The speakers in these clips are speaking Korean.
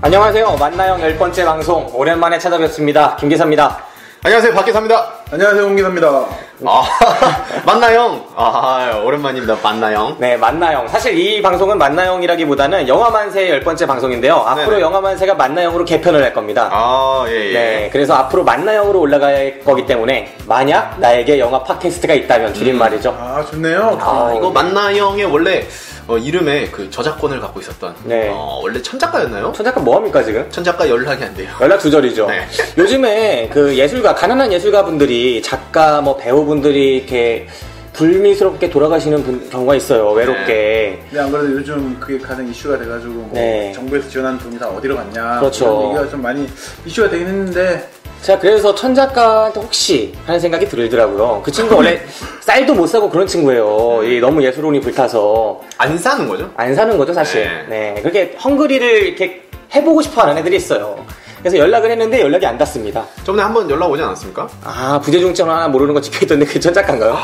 안녕하세요. 만나형 10번째 방송 오랜만에 찾아뵙습니다. 김기사입니다. 안녕하세요. 박기사입니다. 안녕하세요. 홍기사입니다. 만나형. 오랜만입니다. 만나형. 네, 만나형. 사실 이 방송은 만나형이라기보다는 영화만세의 10번째 방송인데요. 앞으로 네네. 영화만세가 만나형으로 개편을 할 겁니다. 예. 네, 그래서 앞으로 만나형으로 올라갈 거기 때문에 만약 나에게 영화 팟캐스트가 있다면 줄임말이죠. 좋네요. 이거 만나형의 원래 이름에 그 저작권을 갖고 있었던 네. 원래 천작가였나요? 천작가 뭐합니까 지금? 천작가 연락이 안 돼요. 연락 두절이죠. 네. 요즘에 그 예술가, 가난한 예술가 분들이 작가, 배우분들이 이렇게 불미스럽게 돌아가시는 경우가 있어요. 외롭게. 네, 안 그래도 요즘 그게 가장 이슈가 돼가지고 네. 정부에서 지원하는 돈이 다 어디로 갔냐. 그렇죠. 그런 얘기가 좀 많이 이슈가 되긴 했는데. 제가 그래서 천작가한테 혹시 하는 생각이 들더라고요. 그 친구 원래 쌀도 못 사고 그런 친구예요. 너무 예술혼이 불타서. 안 사는 거죠? 안 사는 거죠, 사실. 네. 그렇게 헝그리를 이렇게 해보고 싶어 하는 애들이 있어요. 그래서 연락을 했는데 연락이 안 닿습니다. 저번에 한번 연락 오지 않았습니까? 부재중증 하나 모르는 거 찍혀있던데 그 천작가인가요?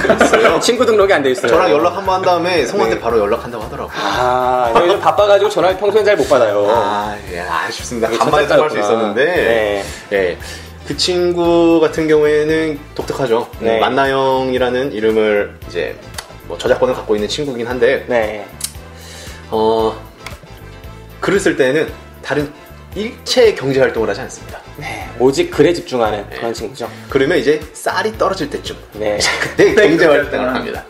그랬어요? 친구 등록이 안 돼 있어요. 저랑 연락 한번 한 다음에 성한테 네. 바로 연락한다고 하더라고요. 저 요즘 바빠가지고 전화를 평소엔 잘 못 받아요. 아쉽습니다. 이게 간만에 좀 할 수 천작가였구나. 있었는데. 네. 그 친구 같은 경우에는 독특하죠. 네. 만나형이라는 이름을 이제 저작권을 갖고 있는 친구긴 한데, 네. 글을 쓸 때는 다른 일체의 경제 활동을 하지 않습니다. 네. 오직 글에 집중하는 그런 친구죠. 그러면 이제 쌀이 떨어질 때쯤 네. 그때 경제 활동을 합니다.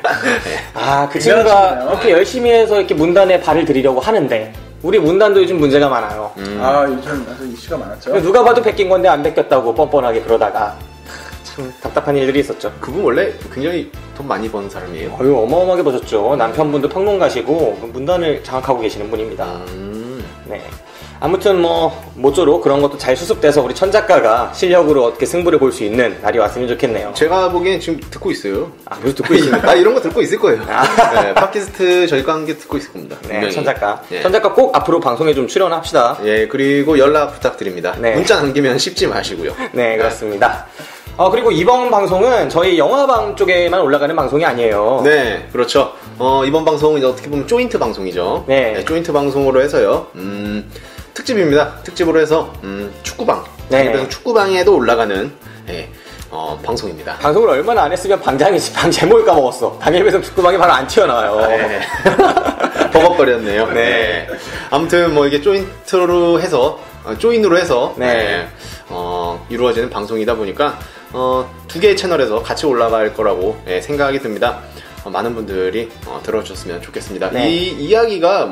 그 친구가 대단하시네요. 그렇게 열심히 해서 이렇게 문단에 발을 들이려고 하는데 우리 문단도 요즘 문제가 많아요. 요즘 아주 이슈가 많았죠. 누가 봐도 베낀 건데 안 베꼈다고 뻔뻔하게 그러다가 참 답답한 일들이 있었죠. 그분 원래 굉장히 돈 많이 버는 사람이에요. 어마어마하게 버셨죠. 남편분도 평론가시고 문단을 장악하고 계시는 분입니다. 네. 아무튼 모쪼록 그런 것도 잘 수습돼서 우리 천작가가 실력으로 어떻게 승부를 볼 수 있는 날이 왔으면 좋겠네요. 제가 보기엔 지금 듣고 있어요. 무슨 듣고 있습니까? 이런 거 듣고 있을 거예요. 네, 팟캐스트 저희가 한 게 듣고 있을 겁니다. 네, 분명히. 천작가. 예. 천작가 꼭 앞으로 방송에 좀 출연합시다. 예, 그리고 연락 부탁드립니다. 네. 문자 남기면 씹지 마시고요. 네, 그렇습니다. 그리고 이번 방송은 저희 영화방 쪽에만 올라가는 방송이 아니에요. 네, 그렇죠. 이번 방송은 이제 어떻게 보면 조인트 방송이죠. 네. 조인트 방송으로 해서요. 특집입니다. 특집으로 해서 축구방. 네. 그래서 축구방에도 올라가는 방송입니다. 방송을 얼마나 안 했으면 방장이지. 방 제목을 까먹었어. 당일배송 축구방이 바로 안 튀어나와요. 네. 버벅거렸네요. 네. 아무튼 이게 조인트로 해서 조인으로 해서 네. 이루어지는 방송이다 보니까 두 개의 채널에서 같이 올라갈 거라고 생각이 듭니다. 많은 분들이 들어주셨으면 좋겠습니다. 네. 이 이야기가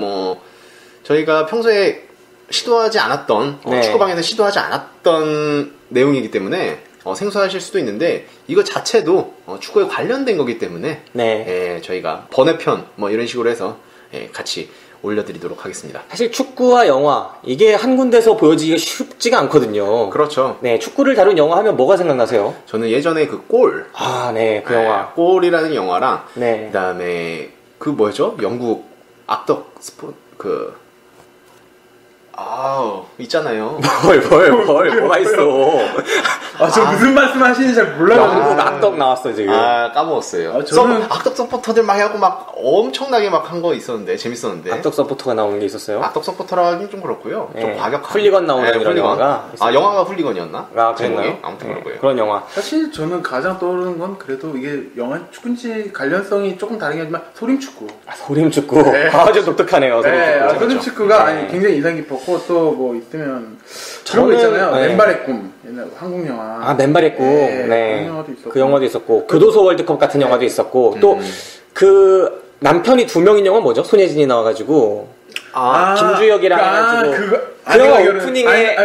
저희가 평소에 시도하지 않았던 네. 축구방에서 시도하지 않았던 내용이기 때문에 생소하실 수도 있는데 이거 자체도 축구에 관련된 거기 때문에 네. 저희가 번외편 이런 식으로 해서 같이 올려드리도록 하겠습니다. 사실 축구와 영화, 이게 한 군데서 보여지기가 쉽지가 않거든요. 그렇죠. 네, 축구를 다룬 영화 하면 뭐가 생각나세요? 저는 예전에 그 골, 네, 그 영화. 골이라는 영화랑 네. 그다음에 그 뭐였죠? 영국 악덕 있잖아요. 뭐가 있어. 저 무슨 말씀 하시는지 잘 영국 몰라가지고. 악덕 나왔어, 지금. 까먹었어요. 저는- 악덕 서포터들 막 하고 막 엄청나게 막 한 거 있었는데 재밌었는데. 악덕 서포터가 나오는 게 있었어요? 악덕 서포터라 하긴 좀 그렇고요. 좀 네. 과격한. 훌리건 나오는 이런 훌리건. 영화가 있었죠. 영화가 훌리건이었나? 그랬나요? 제목이? 아무튼 그런 거예요. 그런 영화. 사실 저는 가장 떠오르는 건 그래도 이게 영화 축구인지 관련성이 조금 다르긴 하지만 소림축구. 소림축구. 네. 좀 독특하네요, 소림축구. 소림축구가 네. 굉장히 인상 깊었고 또 있으면 그런 거 저는- 있잖아요. 네. 맨발의 꿈. 옛날 한국 영화. 맨발의 꿈. 네. 그 영화도 있었고. 그 영화도 있었고, 교도소 월드컵 같은 영화도 있었고, 또 그 남편이 두 명인 영화 뭐죠? 손예진이 나와가지고. 김주혁이랑 해가지고 그 영화 오프닝에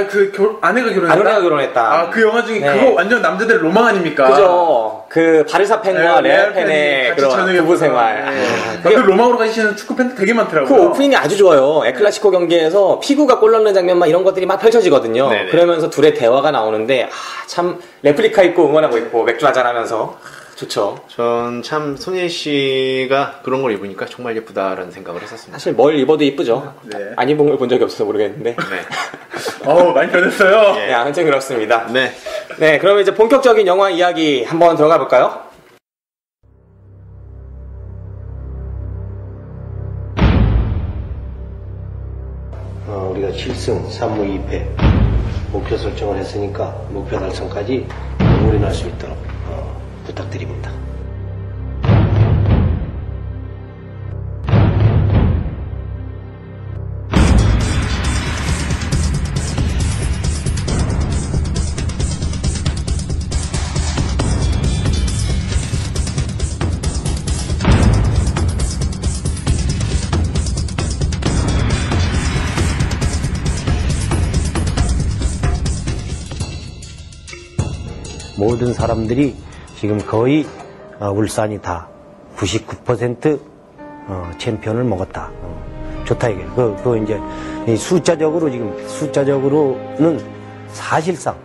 아내가 결혼했다. 아내가 결혼했다. 그 영화 중에 네. 그거 완전 남자들의 로망 아닙니까? 그죠. 그 바르사 팬과 네, 레알 팬의 같이 그런 저녁에 부부 생활. 그 로망으로 가시는 축구 팬들 되게 많더라고요. 그 오프닝이 아주 좋아요. 에클라시코 경기에서 피구가 골 넣는 장면 막 이런 것들이 막 펼쳐지거든요. 네네. 그러면서 둘의 대화가 나오는데 참 레플리카 입고 응원하고 있고 맥주 한잔 하면서 좋죠. 전 참 손예 씨가 그런 걸 입으니까 정말 예쁘다라는 생각을 했었습니다. 사실 뭘 입어도 이쁘죠. 네. 안 입은 걸 본 적이 없어서 모르겠는데. 네. 많이 변했어요. 네, 아무튼 그렇습니다. 네. 네, 그러면 이제 본격적인 영화 이야기 한번 들어가 볼까요? 우리가 7승 3무 2패 목표 설정을 했으니까 목표 달성까지 올인할 수 있도록 부탁드립니다. 모든 사람들이 지금 거의 울산이 다 99% 챔피언을 먹었다. 좋다 이게. 그 이제 숫자적으로는 사실상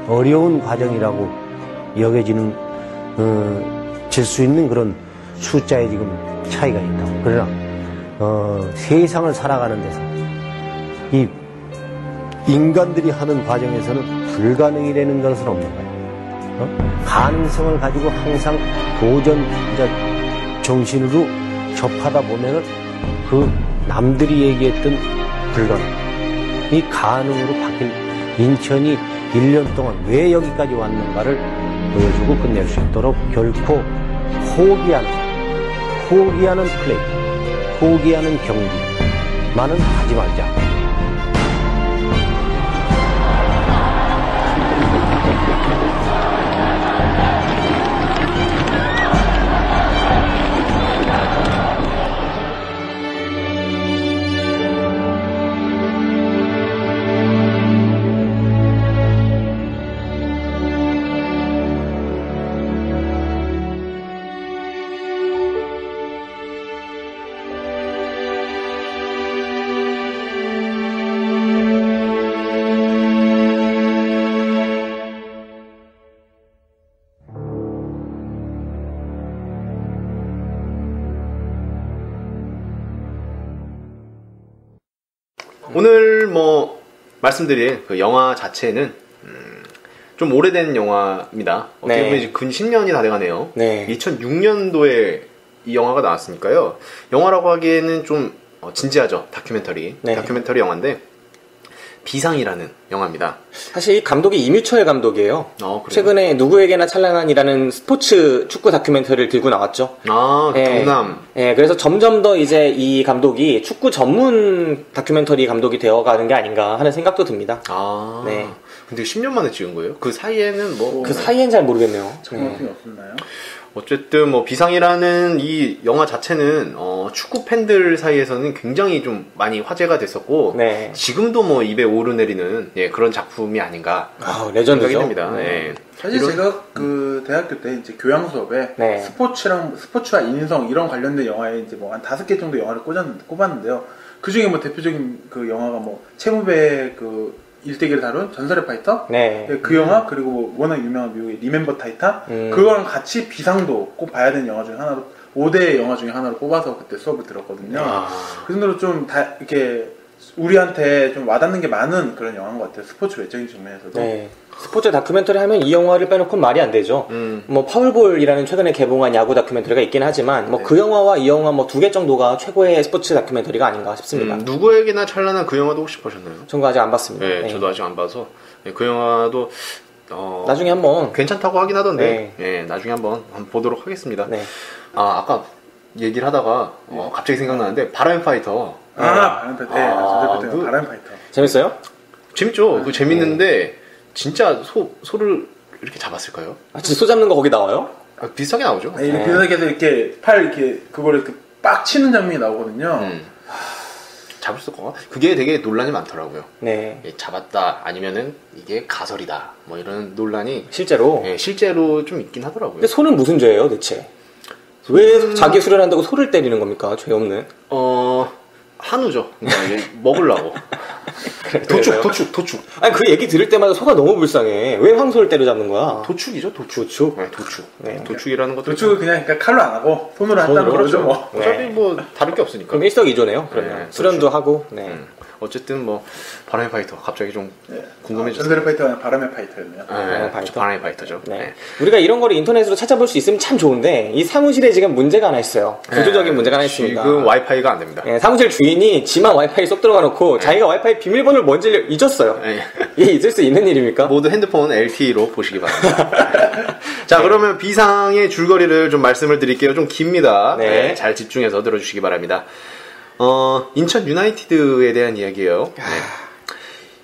어려운 과정이라고 여겨지는 질 수 있는 그런 숫자에 지금 차이가 있다. 그러나 세상을 살아가는 데서 이 인간들이 하는 과정에서는 불가능이라는 것은 없는 거예요. 가능성을 가지고 항상 도전자 정신으로 접하다 보면은 그 남들이 얘기했던 불가능이 가능으로 바뀐 인천이 1년 동안 왜 여기까지 왔는가를 보여주고 끝낼 수 있도록 결코 포기하는 플레이, 포기하는 경기만은 하지 말자. 오늘 뭐 말씀드릴 그 영화 자체는 좀 오래된 영화입니다. 어떻게 보면 이제 근 10년이 다 돼가네요. 2006년도에 이 영화가 나왔으니까요. 영화라고 하기에는 좀 진지하죠. 다큐멘터리 영화인데 비상이라는 영화입니다. 사실 이 감독이 이뮤철 감독이에요. 최근에 누구에게나 찬란한이라는 스포츠 축구 다큐멘터리를 들고 나왔죠. 경남. 그래서 점점 더 이제 이 감독이 축구 전문 다큐멘터리 감독이 되어가는 게 아닌가 하는 생각도 듭니다. 근데 10년 만에 찍은 거예요? 그 사이에는 그 사이엔 잘 모르겠네요. 정확히 없었나요? 어쨌든 뭐 비상이라는 이 영화 자체는 축구 팬들 사이에서는 굉장히 좀 많이 화제가 됐었고 지금도 뭐 입에 오르내리는 그런 작품이 아닌가 레전드죠. 생각이 듭니다. 사실 제가 그 대학교 때 이제 교양 수업에 스포츠와 인성 이런 관련된 영화에 이제 뭐 한 5개 정도 영화를 꼽았는데요. 그 중에 뭐 대표적인 그 영화가 뭐 채무배 그 일대기를 다룬 전설의 파이터? 그 영화, 그리고 워낙 유명한 미국의 리멤버 타이탄? 그거랑 같이 비상도 꼭 봐야 되는 영화 중에 하나로, 5대 영화 중에 하나로 꼽아서 그때 수업을 들었거든요. 그 정도로 좀 이렇게 우리한테 좀 와닿는 게 많은 그런 영화인 것 같아요. 스포츠 외적인 측면에서도. 스포츠 다큐멘터리 하면 이 영화를 빼놓고는 말이 안 되죠. 뭐 파울볼이라는 최근에 개봉한 야구 다큐멘터리가 있긴 하지만 뭐 그 영화와 이 영화 뭐 2개 정도가 최고의 스포츠 다큐멘터리가 아닌가 싶습니다. 누구에게나 찬란한 그 영화도 혹시 보셨나요? 전 그거 아직 안 봤습니다. 저도 아직 안 봐서 그 영화도 나중에 한번 괜찮다고 하긴 하던데 나중에 한번 보도록 하겠습니다. 아까 얘기를 하다가 갑자기 생각나는데 바람 파이터. 바람 파이터. 재밌어요? 재밌죠. 그 재밌는데 진짜 소를 이렇게 잡았을까요? 진짜 소 잡는 거 거기 나와요? 비슷하게 나오죠. 비슷하게 해서 이렇게 팔 이렇게 그걸 이렇게 빡 치는 장면이 나오거든요. 잡을 수 없고 그게 되게 논란이 많더라고요. 네. 잡았다 아니면은 이게 가설이다 뭐 이런 논란이 실제로 실제로 좀 있긴 하더라고요. 근데 소는 무슨 죄예요 대체? 왜 자기 수련한다고 소를 때리는 겁니까? 죄 없는. 한우죠. 그러니까 먹으려고. 도축. 아니 그 얘기 들을 때마다 속아 너무 불쌍해. 왜 황소를 때려잡는 거야? 도축이죠, 도축. 네, 도축. 네, 도축이라는 것도. 도축을 그냥 그러니까 칼로 안 하고 손으로 한다는 거죠. 뭐. 어차피 뭐 다를 게 없으니까. 그럼 일석이조네요. 그러면 수련도 하고. 네. 어쨌든 뭐 바람의 파이터 갑자기 좀 궁금해졌어요. 전설의 파이터가 아니라 바람의 파이터였네요. 바람의 파이터죠. 네. 우리가 이런 거를 인터넷으로 찾아볼 수 있으면 참 좋은데 이 사무실에 지금 문제가 하나 있어요. 구조적인 문제가 하나 있습니다. 지금 와이파이가 안 됩니다. 네, 사무실 주인이 지만 와이파이 쏙 들어가 놓고 자기가 와이파이 비밀번호를 뭔지 잊었어요. 이게 있을 수 있는 일입니까? 모두 핸드폰 LTE로 보시기 바랍니다. 자, 그러면 비상의 줄거리를 좀 말씀을 드릴게요. 좀 깁니다. 네, 잘 집중해서 들어주시기 바랍니다. 인천 유나이티드에 대한 이야기예요. 네.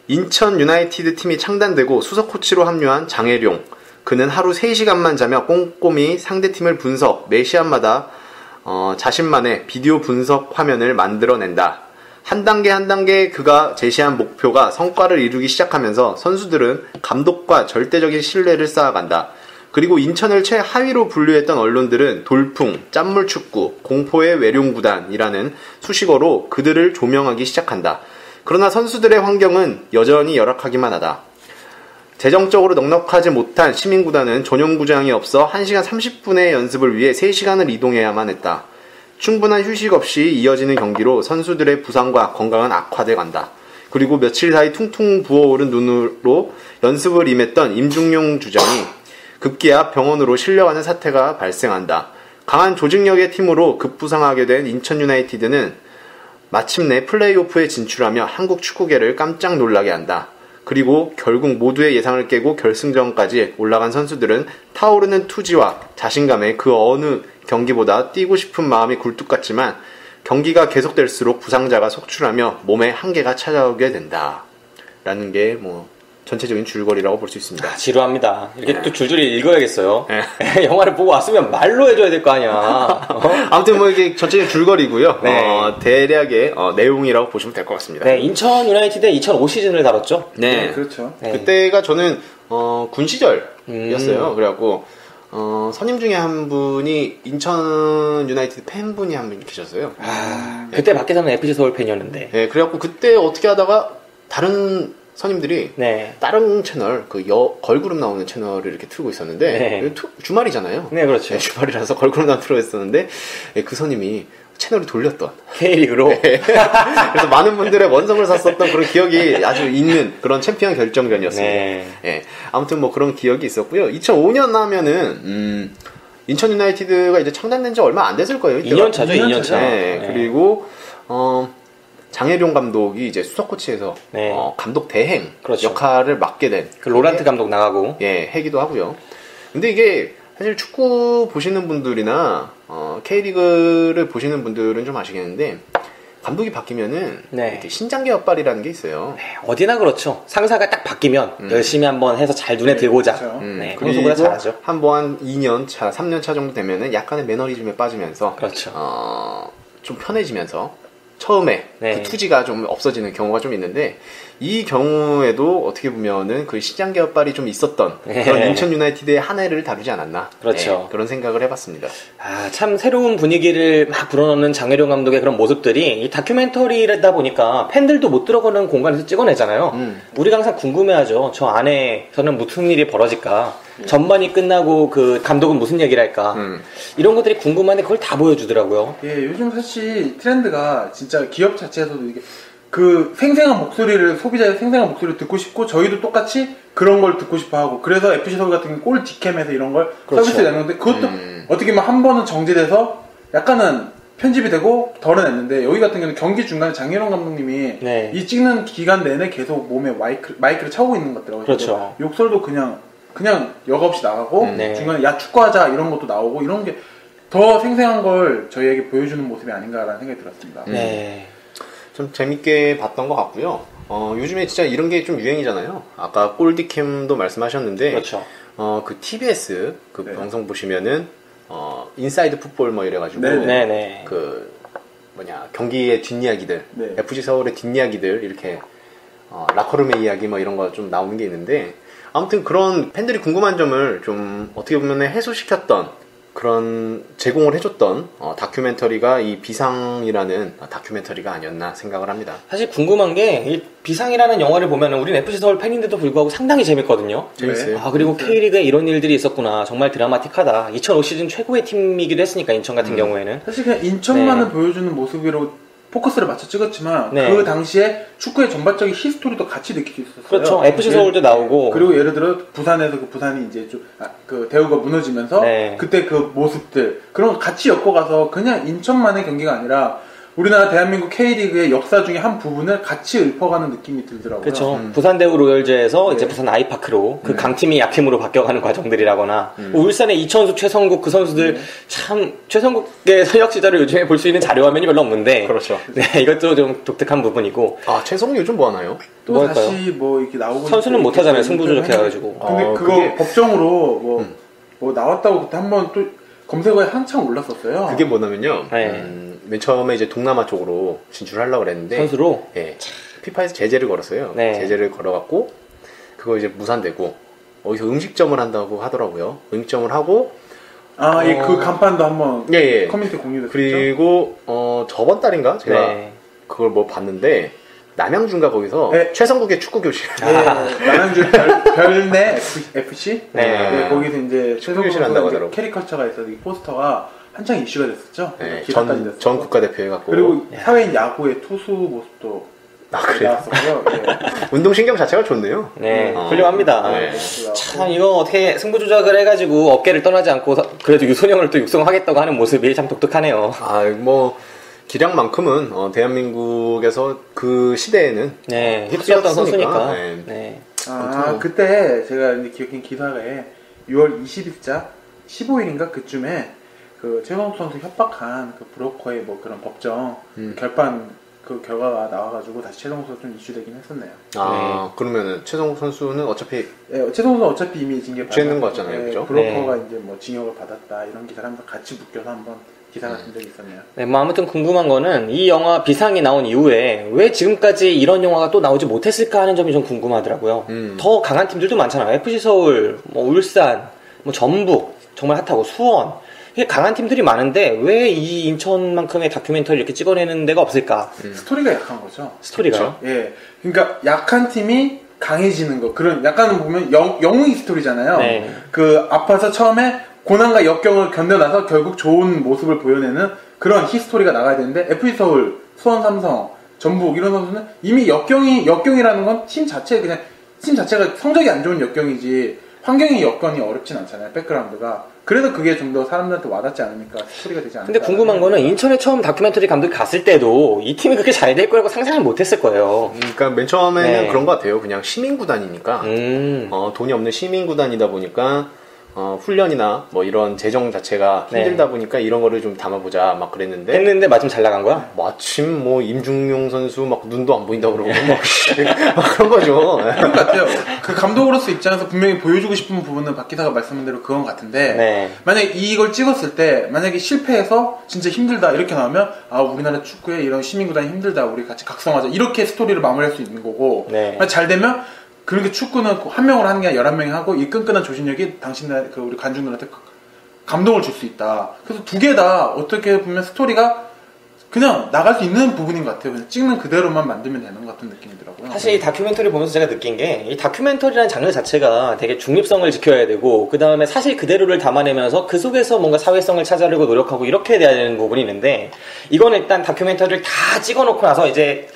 인천 유나이티드 팀이 창단되고 수석 코치로 합류한 장혜룡. 그는 하루 3시간만 자며 꼼꼼히 상대팀을 분석, 매 시합마다 자신만의 비디오 분석 화면을 만들어낸다. 한 단계 한 단계 그가 제시한 목표가 성과를 이루기 시작하면서 선수들은 감독과 절대적인 신뢰를 쌓아간다. 그리고 인천을 최하위로 분류했던 언론들은 돌풍, 짠물축구, 공포의 외룡구단이라는 수식어로 그들을 조명하기 시작한다. 그러나 선수들의 환경은 여전히 열악하기만 하다. 재정적으로 넉넉하지 못한 시민구단은 전용구장이 없어 1시간 30분의 연습을 위해 3시간을 이동해야만 했다. 충분한 휴식 없이 이어지는 경기로 선수들의 부상과 건강은 악화돼 간다. 그리고 며칠 사이 퉁퉁 부어오른 눈으로 연습을 임했던 임중용 주장이 급기야 병원으로 실려가는 사태가 발생한다. 강한 조직력의 팀으로 급부상하게 된 인천 유나이티드는 마침내 플레이오프에 진출하며 한국 축구계를 깜짝 놀라게 한다. 그리고 결국 모두의 예상을 깨고 결승전까지 올라간 선수들은 타오르는 투지와 자신감에 그 어느 경기보다 뛰고 싶은 마음이 굴뚝 같지만 경기가 계속될수록 부상자가 속출하며 몸에 한계가 찾아오게 된다. 라는 게 뭐 전체적인 줄거리라고 볼 수 있습니다. 지루합니다. 이렇게 또 줄줄이 읽어야겠어요. 영화를 보고 왔으면 말로 해줘야 될 거 아니야. 아무튼 뭐 이게 전체적인 줄거리고요. 대략의 내용이라고 보시면 될 것 같습니다. 네, 인천 유나이티드 2005 시즌을 다뤘죠. 네, 그렇죠. 그때가 저는 군 시절이었어요. 그래갖고 선임 중에 한 분이 인천 유나이티드 팬분이 한 분 계셨어요. 그때 밖에서는 FC 서울 팬이었는데. 네, 그래갖고 그때 어떻게 하다가 다른 선임들이 다른 채널, 걸그룹 나오는 채널을 이렇게 틀고 있었는데 주말이잖아요. 네, 그렇죠. 주말이라서 걸그룹 나오는 틀고 있었는데 그 선임이 채널을 돌렸던 K리그로. 그래서 많은 분들의 원성을 샀었던 그런 기억이 아주 있는 그런 챔피언 결정전이었습니다. 아무튼 뭐 그런 기억이 있었고요. 2005년 하면은 인천 유나이티드가 이제 창단된 지 얼마 안 됐을 거예요. 2년 차죠, 2년 차. 그리고 장혜룡 감독이 이제 수석 코치에서 감독 대행 역할을 맡게 된 그 로란트 감독 나가고 해기도 하고요. 근데 이게 사실 축구 보시는 분들이나 K리그를 보시는 분들은 좀 아시겠는데 감독이 바뀌면은 이렇게 신장계 엇발이라는 게 있어요. 어디나 그렇죠. 상사가 딱 바뀌면 열심히 한번 해서 잘 눈에 들고자. 그리고 잘하죠. 한번 2년 차, 3년 차 정도 되면은 약간의 매너리즘에 빠지면서 좀 편해지면서 처음에 그 투지가 좀 없어지는 경우가 좀 있는데 이 경우에도 어떻게 보면은 그 시장 개혁발이 좀 있었던 그런 인천 유나이티드의 한 해를 다루지 않았나. 그렇죠. 그런 생각을 해봤습니다. 참 새로운 분위기를 막 불어넣는 장혜룡 감독의 그런 모습들이 이 다큐멘터리다 보니까 팬들도 못 들어가는 공간에서 찍어내잖아요. 우리가 항상 궁금해하죠. 저 안에서는 무슨 일이 벌어질까. 전반이 끝나고 그 감독은 무슨 얘기를 할까. 이런 것들이 궁금한데 그걸 다 보여주더라고요. 요즘 사실 트렌드가 진짜 기업 자체에서도 이게 그 생생한 목소리를, 소비자의 생생한 목소리를 듣고 싶고 저희도 똑같이 그런 걸 듣고 싶어 하고, 그래서 FC 서울 같은 경우 골 디캠에서 이런 걸 서비스 내는데 그것도 어떻게 보면 한 번은 정지돼서 약간은 편집이 되고 덜어냈는데, 여기 같은 경우는 경기 중간에 장혜룡 감독님이 이 찍는 기간 내내 계속 몸에 마이크를 차고 있는 것 같더라고요. 그렇죠. 욕설도 그냥 여과 없이 나가고 중간에 야 축구하자 이런 것도 나오고, 이런 게 더 생생한 걸 저희에게 보여주는 모습이 아닌가라는 생각이 들었습니다. 좀 재밌게 봤던 것 같고요. 요즘에 진짜 이런 게 좀 유행이잖아요. 아까 골디캠도 말씀하셨는데, 그렇죠. 그 TBS 그 방송 보시면은 인사이드 풋볼 뭐 이래가지고 그 경기의 뒷이야기들, FC 서울의 뒷이야기들 이렇게 라커룸의 이야기 뭐 이런 거 좀 나오는 게 있는데, 아무튼 그런 팬들이 궁금한 점을 좀 어떻게 보면 해소시켰던 그런 제공을 해줬던 다큐멘터리가 이 비상이라는 다큐멘터리가 아니었나 생각을 합니다. 사실 궁금한 게 이 비상이라는 영화를 보면 우린 FC 서울 팬인데도 불구하고 상당히 재밌거든요. 재밌어요. 아, 그리고 K리그에 이런 일들이 있었구나. 정말 드라마틱하다. 2005 시즌 최고의 팀이기도 했으니까 인천 같은 경우에는. 사실 그냥 인천만을 보여주는 모습으로 포커스를 맞춰 찍었지만 네. 그 당시에 축구의 전반적인 히스토리도 같이 느낄 수 있었어요. 그렇죠. FC 서울도 나오고. 그리고 예를 들어 부산에서 그 부산이 이제 좀 그 대우가 무너지면서 네. 그때 그 모습들 그런 거 같이 엮어가서 그냥 인천만의 경기가 아니라 우리나라 대한민국 K리그의 역사 중에 한 부분을 같이 읊어가는 느낌이 들더라고요. 그렇죠. 부산 대우 로열즈에서 네. 이제 부산 아이파크로 그 강팀이 약팀으로 바뀌어가는 과정들이라거나 울산의 이천수, 최성국 그 선수들 참 최성국의 서역 시절을 요즘에 볼 수 있는 자료 화면이 별로 없는데 그렇죠. 네, 이것도 좀 독특한 부분이고. 아, 최성훈 요즘 뭐 하나요? 또 뭐 할까요? 다시 뭐 이렇게 나오고 선수는 못 하잖아요. 승부조작 해가지고. 근데 그거 그게... 법정으로 뭐 나왔다고 그때 한번 또 검색어에 한창 올랐었어요. 그게 뭐냐면요. 네. 맨 처음에 이제 동남아 쪽으로 진출하려고 그랬는데 선수로? 예. 피파에서 제재를 걸었어요. 네. 제재를 걸어갖고 그거 이제 무산되고 어디서 음식점을 한다고 하더라고요. 음식점을 하고 예, 그 간판도 한번 예. 커뮤니티 공유됐었죠. 그리고 저번 달인가 제가 네. 그걸 뭐 봤는데 남양주인가 거기서 네. 최성국의 축구 교실. 남양주 별내 FC 네. 거기서 이제 축구 교실 한다고 하더라고. 캐리커처가 있어서 이 포스터가 한창 이슈가 됐었죠. 네, 기사까지 됐었죠. 전 국가대표 해갖고. 그리고 사회인 야구의 투수 모습도 그래요? 나왔었고요. 네. 운동신경 자체가 좋네요. 네, 훌륭합니다. 네. 참 이거 어떻게 승부 조작을 해가지고 어깨를 떠나지 않고 그래도 유소년을 또 육성하겠다고 하는 모습이 참 독특하네요. 뭐 기량만큼은 대한민국에서 그 시대에는 네, 휩쓸었던 선수니까. 네. 네. 그때 제가 이제 기억한 기사에 6월 20일자 15일인가 그쯤에 그 최성국 선수 협박한 그 브로커의 뭐 그런 법정 결판 그 결과가 나와가지고 다시 최성국 선수 좀 이슈되긴 했었네요. 네. 그러면은 최성국 선수는 어차피 최성국 선수 어차피 이미 징계 죄는 거 같잖아요, 그죠? 브로커가 이제 뭐 징역을 받았다 이런 기사를 한번 같이 묶여서 한번 기사가 쓴 적이 있었네요. 네, 뭐 아무튼 궁금한 거는 이 영화 비상이 나온 이후에 왜 지금까지 이런 영화가 또 나오지 못했을까 하는 점이 좀 궁금하더라고요. 더 강한 팀들도 많잖아요. FC 서울, 뭐 울산, 뭐 전북, 정말 핫하고 수원. 이게 강한 팀들이 많은데 왜 이 인천만큼의 다큐멘터리 이렇게 찍어내는 데가 없을까? 스토리가 약한 거죠. 스토리가요? 예, 그러니까 약한 팀이 강해지는 거 그런 약간 보면 영웅 스토리잖아요. 네. 그 아파서 처음에 고난과 역경을 견뎌나서 결국 좋은 모습을 보여내는 그런 히스토리가 나가야 되는데 FC 서울, 수원 삼성, 전북 이런 선수는 이미 역경이라는 건 팀 자체가 성적이 안 좋은 역경이지 환경의 여건이 어렵진 않잖아요. 백그라운드가. 그래서 그게 좀 더 사람들한테 와닿지 않으니까 스토리가 되지 않을까. 근데 궁금한 거는 인천에 처음 다큐멘터리 감독이 갔을 때도 이 팀이 그렇게 잘 될 거라고 상상을 못 했을 거예요. 그러니까 맨 처음에는 네. 그런 것 같아요. 그냥 시민구단이니까 돈이 없는 시민구단이다 보니까 훈련이나 뭐 이런 재정 자체가 힘들다 보니까 이런 거를 좀 담아보자 막 그랬는데 했는데 마침 잘 나간 거야? 마침 뭐 임중용 선수 막 눈도 안 보인다고 그러고 막 그런 거죠. 그런 것 같아요. 그 감독으로서 입장에서 분명히 보여주고 싶은 부분은 박 기사가 말씀한 대로 그건 같은데 네. 만약에 이걸 찍었을 때 만약에 실패해서 진짜 힘들다 이렇게 나오면 우리나라 축구에 이런 시민구단이 힘들다 우리 같이 각성하자 이렇게 스토리를 마무리할 수 있는 거고 네. 잘 되면 그렇게 축구는 한 명으로 하는 게 아니라 11명이 하고 이 끈끈한 조직력이 당신들 우리 관중들한테 감동을 줄 수 있다. 그래서 두 개 다 어떻게 보면 스토리가 그냥 나갈 수 있는 부분인 것 같아요. 그냥 찍는 그대로만 만들면 되는 것 같은 느낌이 더라고요. 사실 이 다큐멘터리 보면서 제가 느낀 게 이 다큐멘터리라는 장르 자체가 되게 중립성을 지켜야 되고 그 다음에 사실 그대로를 담아내면서 그 속에서 뭔가 사회성을 찾아내고 노력하고 이렇게 돼야 되는 부분이 있는데 이건 일단 다큐멘터리를 다 찍어놓고 나서 이제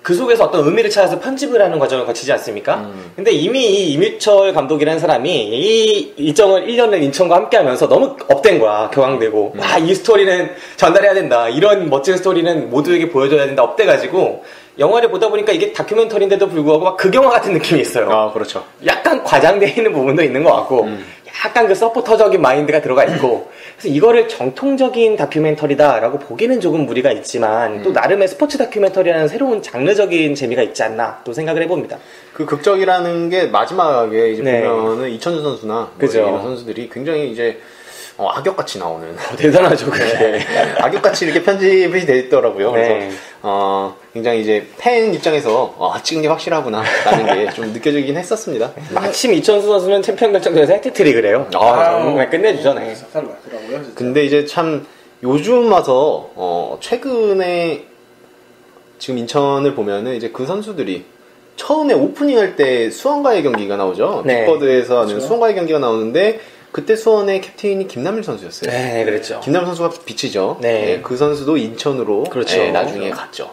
그 속에서 어떤 의미를 찾아서 편집을 하는 과정을 거치지 않습니까? 근데 이미 이 이뮤철 감독이라는 사람이 이 일정을 1년을 인천과 함께 하면서 너무 업된 거야. 격앙되고. 이 스토리는 전달해야 된다. 이런 멋진 스토리는 모두에게 보여줘야 된다. 업돼가지고 영화를 보다 보니까 이게 다큐멘터리인데도 불구하고 막 극영화 같은 느낌이 있어요. 그렇죠. 약간 과장되어 있는 부분도 있는 것 같고 약간 그 서포터적인 마인드가 들어가 있고 그래서 이거를 정통적인 다큐멘터리다라고 보기는 조금 무리가 있지만 또 나름의 스포츠 다큐멘터리라는 새로운 장르적인 재미가 있지 않나 또 생각을 해봅니다. 그 극적이라는 게 마지막에 이제 네. 보면은 이천수 선수나 그죠. 이런 선수들이 굉장히 이제 악역같이 나오는 대단하죠, 그게. 네. 악역같이 이렇게 편집이 돼 있더라고요. 그래서 네. 굉장히 이제 팬 입장에서 찍은 게 확실하구나 라는 게 좀 느껴지긴 했었습니다. 마침 이천수 선수는 챔피언 결정전에서 해트트릭을 해요. 정말 끝내주죠. 네. 살 났더라고요. 진짜. 근데 이제 참 요즘 와서 최근에 지금 인천을 보면은 이제 그 선수들이 처음에 오프닝 할 때 수원과의 경기가 나오죠. 네. 빅버드에서 하는 그렇죠. 수원과의 경기가 나오는데 그때 수원의 캡틴이 김남일 선수였어요. 네, 그랬죠. 김남일 선수가 빛이죠. 네. 네, 그 선수도 인천으로 그렇죠. 나중에 갔죠.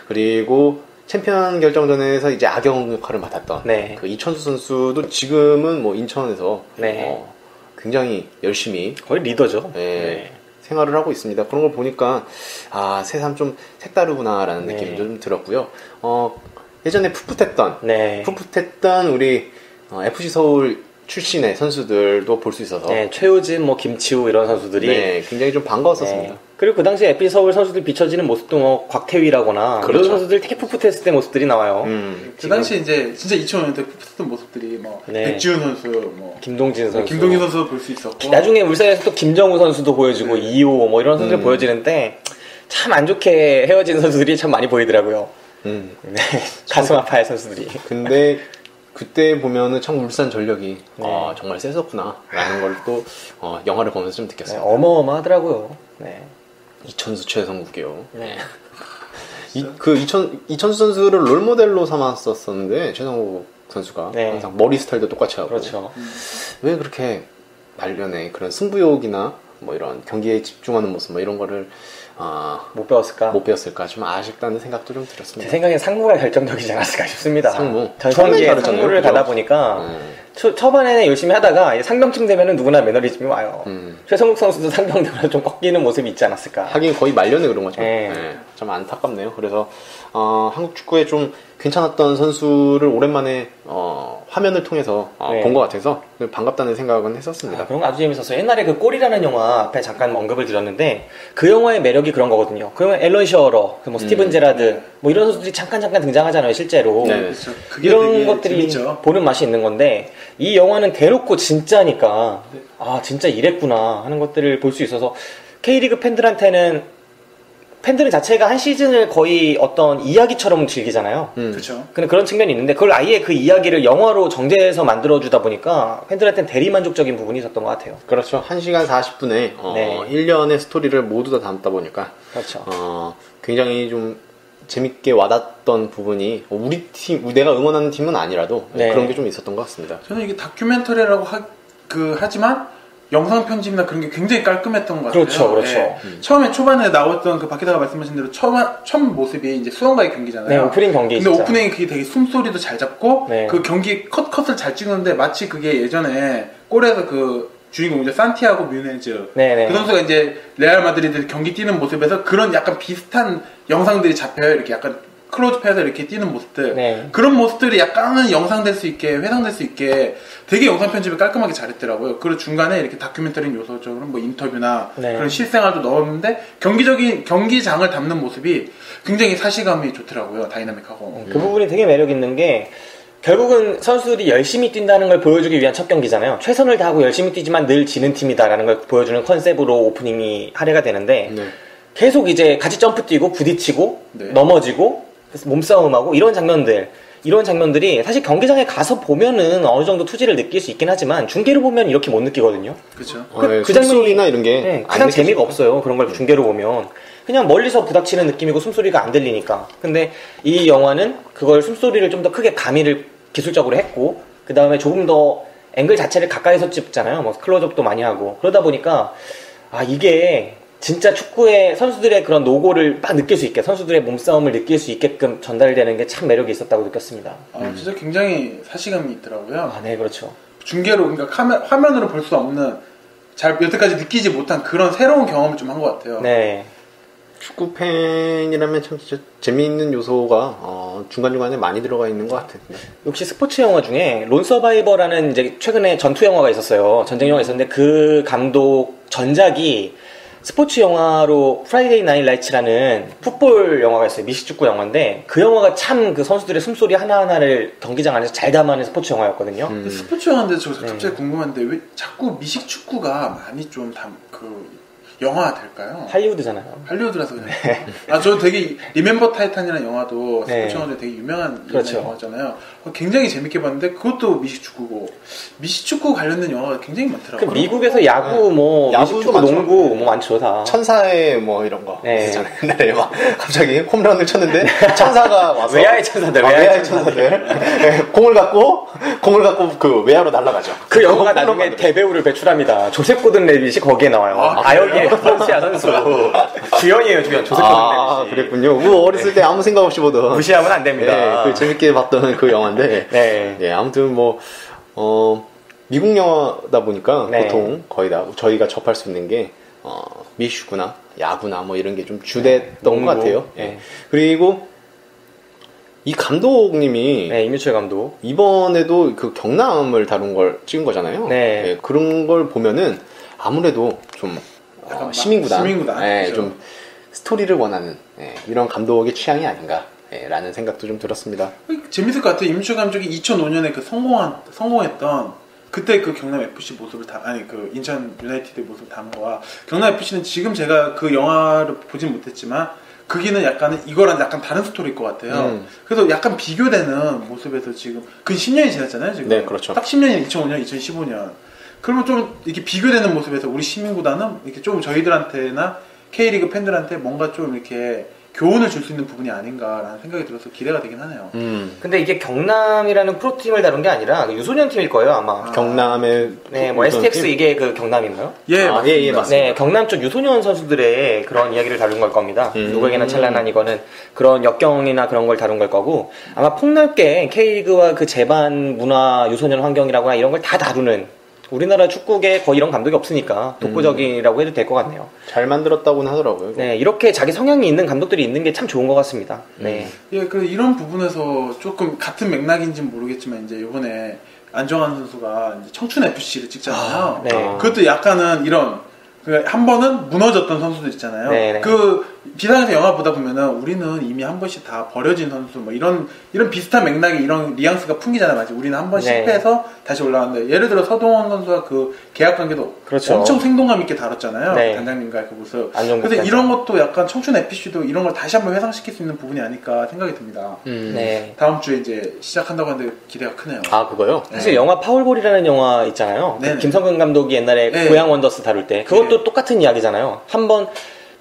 그리고 챔피언 결정전에서 이제 악영 역할을 맡았던 네. 그 이천수 선수도 지금은 뭐 인천에서 네. 굉장히 열심히 거의 리더죠. 네. 생활을 하고 있습니다. 그런 걸 보니까 새삼 좀 색다르구나라는 네. 느낌이 좀 들었고요. 예전에 풋풋했던 네. 우리 FC 서울 출신의 선수들도 볼 수 있어서 네, 최우진, 김치우 이런 선수들이 네, 굉장히 좀 반가웠었습니다. 네. 그리고 그 당시에 FC 서울 선수들 비춰지는 모습도 곽태휘라거나 그렇죠. 그런 선수들 되게 풋풋했을 때 모습들이 나와요. 그 당시 이제 진짜 2005년대 풋풋했던 모습들이 네. 백지훈 선수, 김동진 선수, 김동진 선수 볼 수 있었고 나중에 울산에서 또 김정우 선수도 보여지고 이호 이런 선수들 보여지는데 참 안 좋게 헤어진 선수들이 참 많이 보이더라고요. 네, 가슴 아파할 선수들이. 근데 그때 보면은 참 울산 전력이 정말 셌었구나라는 걸 또 영화를 보면서 좀 느꼈어요. 네, 어마어마하더라고요. 네. 이천수 최성국이요. 네. 이천수 선수를 롤 모델로 삼았었는데 최성국 선수가 네. 항상 머리 스타일도 똑같이 하고 그렇죠. 왜 그렇게 말년에 그런 승부욕이나 이런 경기에 집중하는 모습 이런 거를 못 배웠을까? 좀 아쉽다는 생각도 좀 들었습니다. 제 생각엔 상무가 결정적이지 않았을까 싶습니다. 상무. 전성기에 처음엔 상무를 그렇죠. 가다 보니까 초반에는 열심히 하다가 상병쯤 되면은 누구나 매너리즘이 와요. 최성국 선수도 상병 되면 좀 꺾이는 모습이 있지 않았을까. 하긴 거의 말년에 그런 거죠. 네. 네, 좀 안타깝네요. 그래서 한국 축구에 좀 괜찮았던 선수를 오랜만에 화면을 통해서 네. 본 것 같아서 반갑다는 생각은 했었습니다. 그런 거 아주 재밌었어요. 옛날에 그 골이라는 영화 앞에 잠깐 언급을 드렸는데 그 영화의 매력이 그런 거거든요. 그 영화 앨런 시어러, 스티븐 제라드 이런 선수들이 잠깐 등장하잖아요, 실제로. 네. 그렇죠. 그게 이런 되게 것들이 재밌죠. 보는 맛이 있는 건데 이 영화는 대놓고 진짜니까 진짜 이랬구나 하는 것들을 볼 수 있어서 K리그 팬들 자체가 한 시즌을 거의 어떤 이야기처럼 즐기잖아요. 그렇죠. 근데 그런 측면이 있는데 그걸 아예 그 이야기를 영화로 정제해서 만들어주다 보니까 팬들한테는 대리만족적인 부분이 있었던 것 같아요. 그렇죠. 1시간 40분에 네. 1년의 스토리를 모두 다 담다 보니까 그렇죠. 굉장히 좀 재밌게 와닿았던 부분이 우리 팀, 내가 응원하는 팀은 아니라도 네. 그런 게 좀 있었던 것 같습니다. 저는 이게 다큐멘터리라고 하지만 영상 편집이나 그런 게 굉장히 깔끔했던 것 같아요. 그렇죠. 네. 처음에 초반에 나왔던 그 박기다가 말씀하신 대로 첫 모습이 이제 수원과의 경기잖아요. 네, 오프닝 경기. 근데 진짜. 오프닝이 그게 되게 숨소리도 잘 잡고 네. 그 경기 컷을 잘 찍는데 마치 그게 예전에 골에서 그 주인공이죠. 산티아고 뮤네즈. 네네. 그 선수가 이제 레알 마드리드 경기 뛰는 모습에서 그런 약간 비슷한 영상들이 잡혀요. 이렇게 약간 클로즈업해서 이렇게 뛰는 모습들. 네. 그런 모습들이 약간은 영상될 수 있게, 회상될 수 있게 되게 영상 편집을 깔끔하게 잘했더라고요. 그리고 중간에 이렇게 다큐멘터리 요소적으로 인터뷰나 네. 그런 실생활도 넣었는데 경기장을 담는 모습이 굉장히 사시감이 좋더라고요. 다이나믹하고. 그 부분이 되게 매력 있는 게 결국은 선수들이 열심히 뛴다는 걸 보여주기 위한 첫 경기잖아요. 최선을 다하고 열심히 뛰지만 늘 지는 팀이다라는 걸 보여주는 컨셉으로 오프닝이 할애가 되는데 네. 계속 이제 같이 점프 뛰고 부딪히고 네. 넘어지고 몸싸움하고 이런 장면들이 사실 경기장에 가서 보면은 어느 정도 투지를 느낄 수 있긴 하지만 중계로 보면 이렇게 못 느끼거든요. 그렇죠. 그 장면이 숨소리나 이런 게 가장 재미가 없어요. 그런 걸 중계로 보면 그냥 멀리서 부닥치는 느낌이고 숨소리가 안 들리니까. 근데 이 영화는 그걸 숨소리를 좀 더 크게 가미를 기술적으로 했고 그 다음에 조금 더 앵글 자체를 가까이서 찍잖아요. 클로즈업도 많이 하고 그러다 보니까 이게 진짜 축구의 선수들의 그런 노고를 막 느낄 수 있게 선수들의 몸싸움을 느낄 수 있게끔 전달되는 게 참 매력이 있었다고 느꼈습니다. 진짜 굉장히 사시감이 있더라고요. 네, 그렇죠. 중계로, 그러니까 화면으로 볼 수 없는, 여태까지 느끼지 못한 그런 새로운 경험을 좀 한 것 같아요. 네. 축구 팬이라면 참 진짜 재미있는 요소가 중간중간에 많이 들어가 있는 것 같아요. 역시 스포츠 영화 중에 론 서바이버라는 이제 최근에 전투 영화가 있었어요. 전쟁 영화가 있었는데 그 감독 전작이 스포츠 영화로 프라이데이 나잇 라이츠라는 풋볼 영화가 있어요. 미식축구 영화인데 그 영화가 참 그 선수들의 숨소리 하나하나를 경기장 안에서 잘 담아낸 스포츠 영화였거든요. 스포츠 영화인데 저 갑자기 궁금한데 왜 자꾸 미식축구가 많이 좀 영화 될까요? 할리우드잖아요. 할리우드라서 그래요. 저 되게 리멤버 타이탄이라는 영화도 스포츠 영화 중에 되게 유명한 그렇죠. 영화잖아요. 굉장히 재밌게 봤는데 그것도 미식축구고 미식축구 관련된 영화가 굉장히 많더라고요. 그 미국에서 야구 미식축구, 농구 많죠 다. 천사의 이런 거 있잖아요. 옛날에 막 갑자기 홈런을 쳤는데 천사가 와서 외야의 천사들, 외야의 천사들 공을 갖고 그 외야로 날아가죠. 그 영화가 나중에 대배우를 배출합니다. 조셉 고든 레빗이 거기에 나와요. 아역의 프란시아 선수. 주연이에요, 주연. 조셉 고든 레빗이. 그랬군요. 어렸을 때 아무 생각 없이 보던. 무시하면 안 됩니다. 그 재밌게 봤던 그 영화인데. 네. 아무튼 미국 영화다 보니까 보통 거의 다 저희가 접할 수 있는 게 미식구나 야구나 이런 게 좀 주됐던 것 같아요. 그리고 이 감독님이 임유철 감독 이번에도 그 경남을 다룬 걸 찍은 거잖아요. 그런 걸 보면은 아무래도 좀 시민구단, 그렇죠. 좀 스토리를 원하는 이런 감독의 취향이 아닌가라는 생각도 좀 들었습니다. 재밌을 것 같아요. 임유철 감독이 2005년에 그 성공했던 그때 그 경남 FC 모습을 그 인천 유나이티드 모습을 담은 거와 경남 FC는 지금 제가 그 영화를 보진 못했지만 거기는 이거랑 약간 다른 스토리일 것 같아요. 그래서 약간 비교되는 모습에서 지금 근 10년이 지났잖아요. 지금. 네, 그렇죠. 딱 10년이 2005년, 2015년. 그러면 좀 이렇게 비교되는 모습에서 우리 시민구단은 이렇게 좀 저희들한테나 K리그 팬들한테 뭔가 좀 이렇게 교훈을 줄 수 있는 부분이 아닌가라는 생각이 들어서 기대가 되긴 하네요. 근데 이게 경남이라는 프로팀을 다룬 게 아니라 유소년 팀일 거예요, 아마. 경남의 STX 이게 그 경남인가요? 예, 맞습니다. 네, 경남 쪽 유소년 선수들의 그런 이야기를 다룬 걸 겁니다. 누구에게나 찬란한 이거는 그런 역경이나 그런 걸 다룬 걸 거고 아마 폭넓게 K리그와 그 제반 문화 유소년 환경이라거나 이런 걸 다 다루는 우리나라 축구계 거의 이런 감독이 없으니까 독보적이라고 해도 될 것 같네요. 잘 만들었다고는 하더라고요. 네, 이렇게 자기 성향이 있는 감독들이 있는 게 참 좋은 것 같습니다. 네. 이런 부분에서 조금 같은 맥락인지는 모르겠지만 이제 이번에 안정환 선수가 이제 청춘 FC를 찍잖아요. 그것도 약간은 한 번은 무너졌던 선수들 있잖아요. 그 비상에서 영화 보다 보면은 우리는 이미 한 번씩 다 버려진 선수 이런 비슷한 맥락의 이런 뉘앙스가 풍기잖아요. 맞지? 우리는 한 번 실패해서 다시 올라왔는데 예를 들어 서동원 선수가 그 계약 관계도 엄청 생동감 있게 다뤘잖아요. 단장님과의 그 모습. 그래서 이런 것도 약간 청춘 FC도 이런 걸 다시 한번 회상시킬 수 있는 부분이 아닐까 생각이 듭니다. 다음 주에 이제 시작한다고 하는데 기대가 크네요. 그거요? 사실 영화 파울볼이라는 영화 있잖아요. 김성근 감독이 옛날에 고양 원더스 다룰 때 그것도 똑같은 이야기잖아요. 한번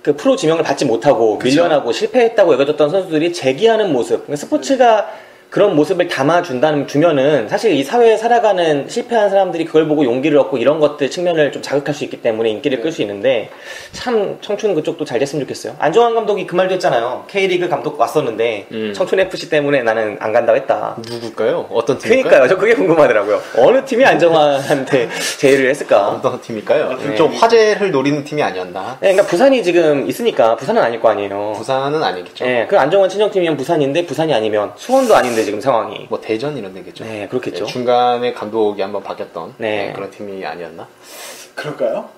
그 프로 지명을 받지 못하고 밀려나고 실패했다고 여겨졌던 선수들이 재기하는 모습. 스포츠가 그런 모습을 주면은 사실 이 사회에 살아가는 실패한 사람들이 그걸 보고 용기를 얻고 이런 것들 측면을 좀 자극할 수 있기 때문에 인기를 끌 수 있는데 참 청춘 그쪽도 잘 됐으면 좋겠어요. 안정환 감독이 그 말도 했잖아요. K리그 감독 왔었는데 청춘 FC 때문에 나는 안 간다고 했다. 누굴까요? 어떤 팀일까요? 그러니까요. 저 그게 궁금하더라고요. 어느 팀이 안정환한테 제의를 했을까? 어떤 팀일까요? 좀 화제를 노리는 팀이 아니었나? 그러니까 부산이 지금 있으니까 부산은 아닐 거 아니에요. 부산은 아니겠죠. 그 안정환 친정팀이면 부산인데 부산이 아니면 수원도 아닌데 지금 상황이 대전 이런 데겠죠. 네, 그렇겠죠. 중간에 감독이 한번 바뀌었던 그런 팀이 아니었나? 그럴까요?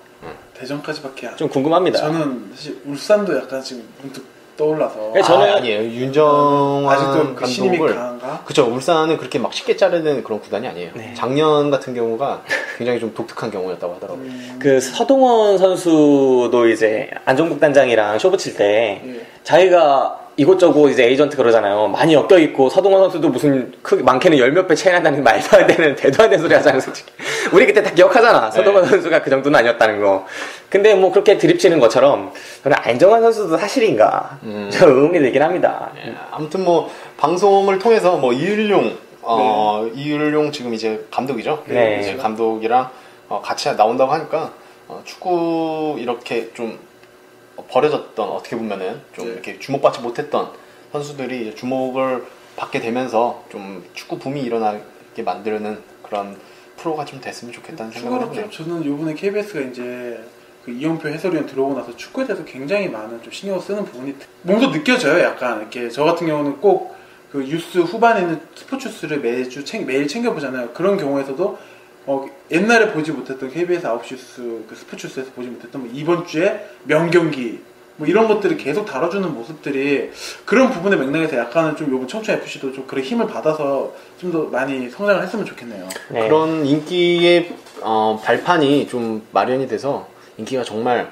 대전까지밖에 좀 궁금합니다. 저는 사실 울산도 약간 지금 문득 떠올라서 저는 아니에요. 윤정환 아직도 그 신임이 감독을 강한가? 그쵸. 울산은 그렇게 막 쉽게 자르는 그런 구단이 아니에요. 작년 같은 경우가 굉장히 좀 독특한 경우였다고 하더라고요. 그 서동원 선수도 이제 안종국 단장이랑 쇼부 칠 때 자기가 이곳저곳 이제 에이전트 그러잖아요. 많이 엮여있고, 서동원 선수도 무슨 많게는 10몇 배 차이 난다는 말도 안 되는, 대도 안 되는 소리 하잖아요, 솔직히. 우리 그때 다 기억하잖아. 서동원 선수가 그 정도는 아니었다는 거. 근데 그렇게 드립치는 것처럼, 저는 안정환 선수도 사실인가. 저 의문이 들긴 합니다. 아무튼 방송을 통해서 이율용 지금 이제 감독이죠. 이제 감독이랑 같이 나온다고 하니까, 축구 이렇게 좀, 버려졌던 어떻게 보면은 좀 이렇게 주목받지 못했던 선수들이 이제 주목을 받게 되면서 좀 축구 붐이 일어나게 만드는 그런 프로가 좀 됐으면 좋겠다는 생각을 해요. 저는 이번에 KBS가 이제 그 이용표 해설위원 들어오고 나서 축구에 대해서 굉장히 많은 좀 신경을 쓰는 부분이 몸소 느껴져요. 약간 이렇게 저 같은 경우는 꼭 그 뉴스 후반에 있는 스포츠를 매일 챙겨보잖아요. 그런 경우에서도 옛날에 보지 못했던 KBS 9시 뉴스 그 스포츠에서 보지 못했던 이번 주에 명경기 이런 것들을 계속 다뤄주는 모습들이 그런 부분의 맥락에서 약간은 좀 요번 청춘 FC도 좀 그런 힘을 받아서 좀 더 많이 성장을 했으면 좋겠네요. 그런 인기의 발판이 좀 마련이 돼서 인기가 정말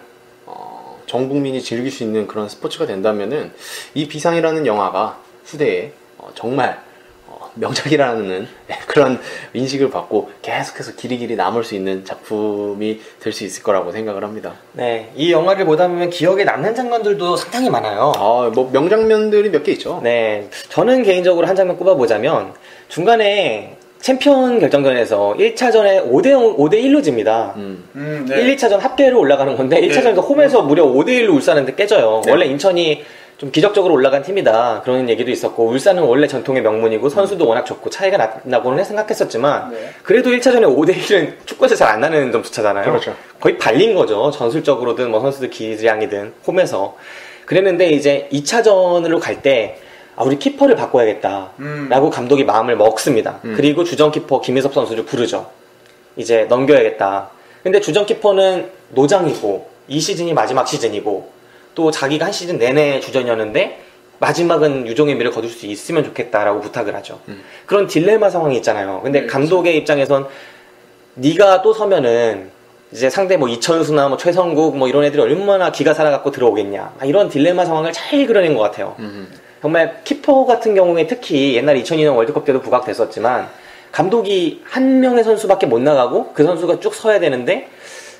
전 국민이 즐길 수 있는 그런 스포츠가 된다면은 이 비상이라는 영화가 후대에 정말 명작이라는 그런 인식을 받고 계속해서 길이길이 남을 수 있는 작품이 될 수 있을 거라고 생각을 합니다. 네, 이 영화를 보다 보면 기억에 남는 장면들도 상당히 많아요. 뭐 명장면들이 몇 개 있죠. 네, 저는 개인적으로 한 장면 꼽아보자면 중간에 챔피언 결정전에서 1차전에 5대1로 집니다. 네. 1, 2차전 합계로 올라가는 건데 1차전에서 홈에서 무려 5대1로 울산한테 깨져요. 네. 원래 인천이 좀 기적적으로 올라간 팀이다 그런 얘기도 있었고 울산은 원래 전통의 명문이고 선수도 워낙 좋고 차이가 나고는 생각했었지만 그래도 1차전에 5대1은 축구에서 잘 안 나는 점수차잖아요. 그렇죠. 거의 발린 거죠. 전술적으로든 뭐 선수들 기량이든 홈에서. 그랬는데 이제 2차전으로 갈 때 우리 키퍼를 바꿔야겠다 라고 감독이 마음을 먹습니다. 그리고 주전 키퍼 김희섭 선수를 부르죠. 이제 넘겨야겠다. 근데 주전 키퍼는 노장이고 이 시즌이 마지막 시즌이고 또 자기가 한 시즌 내내 주전이었는데 마지막은 유종의 미를 거둘 수 있으면 좋겠다라고 부탁을 하죠. 그런 딜레마 상황이 있잖아요. 근데 감독의 입장에선 네가 또 서면은 이제 상대 뭐 이천수나 뭐 최성국 뭐 이런 애들이 얼마나 기가 살아갖고 들어오겠냐 이런 딜레마 상황을 잘 그려낸 것 같아요. 정말 키퍼 같은 경우에 특히 옛날 2002년 월드컵 때도 부각됐었지만 감독이 한 명의 선수밖에 못 나가고 그 선수가 쭉 서야 되는데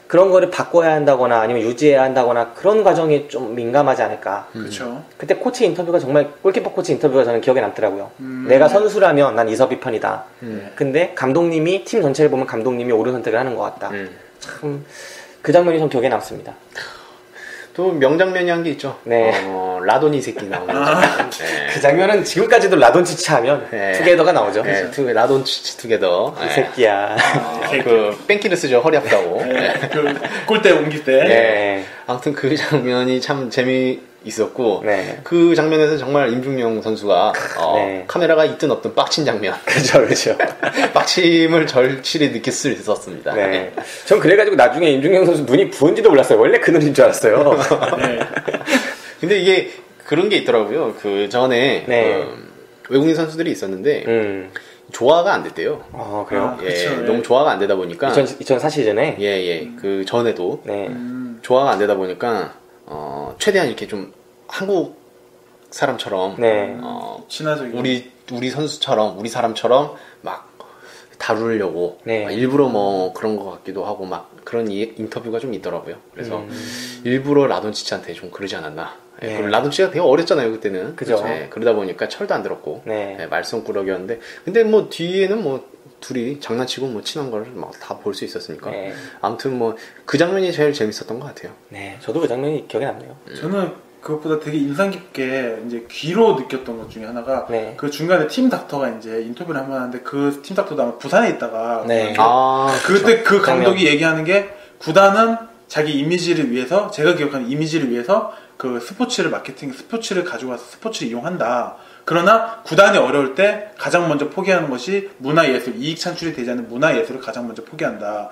그런 거를 바꿔야 한다거나 아니면 유지해야 한다거나 그런 과정이 좀 민감하지 않을까. 그렇죠. 그때 코치 인터뷰가 정말 골키퍼 코치 인터뷰가 저는 기억에 남더라고요. 내가 선수라면 난 이섭이 편이다. 근데 감독님이 팀 전체를 보면 감독님이 옳은 선택을 하는 것 같다. 참 그 장면이 좀 기억에 남습니다. 또 명장면이 한 게 있죠. 네. 라돈이 새끼 나오는 네. 그 장면은 지금까지도 라돈치치 하면 투게더가 나오죠. 라돈치치 투게더. 이 새끼야. 그 뺑기를 쓰죠. 허리 아프다고. 그 골대 옮길 때. 아무튼 그 장면이 참 재미있었고 그 장면에서 정말 임중용 선수가 카메라가 있든 없든 빡친 장면. 그렇죠. 빡침을 절실히 느낄 수 있었습니다. 네. 전 그래가지고 나중에 임중용 선수 눈이 부은지도 몰랐어요. 원래 그 눈인 줄 알았어요. 근데 이게 그런 게 있더라고요. 그 전에 외국인 선수들이 있었는데 조화가 안 됐대요. 아, 그래요? 그쵸, 너무 조화가 안 되다 보니까 2004 시즌에 그 전에도 조화가 안 되다 보니까 최대한 이렇게 좀 한국 사람처럼 친화적인 우리 선수처럼 우리 사람처럼 막 다루려고 막 일부러 뭐 그런 것 같기도 하고 막 그런 인터뷰가 좀 있더라고요. 그래서 일부러 라돈치치한테 좀 그러지 않았나. 그리고 라돈치치가 되게 어렸잖아요 그때는. 그죠. 그러다 보니까 철도 안 들었고 말썽꾸러기였는데 근데 뭐 뒤에는 뭐 둘이 장난치고 뭐 친한 걸 막 다 볼 수 있었으니까 아무튼 뭐 그 장면이 제일 재밌었던 것 같아요. 네, 저도 그 장면이 기억에 남네요. 저는 그것보다 되게 인상 깊게 이제 귀로 느꼈던 것 중에 하나가 그 중간에 팀 닥터가 이제 인터뷰를 한번 하는데 그 팀 닥터도 아마 부산에 있다가 그때 그 감독이 얘기하는 게 구단은 자기 이미지를 위해서 제가 기억하는 이미지를 위해서 그 스포츠를 가지고 와서 스포츠를 이용한다. 그러나 구단이 어려울 때 가장 먼저 포기하는 것이 문화예술, 이익 창출이 되지 않는 문화예술을 가장 먼저 포기한다.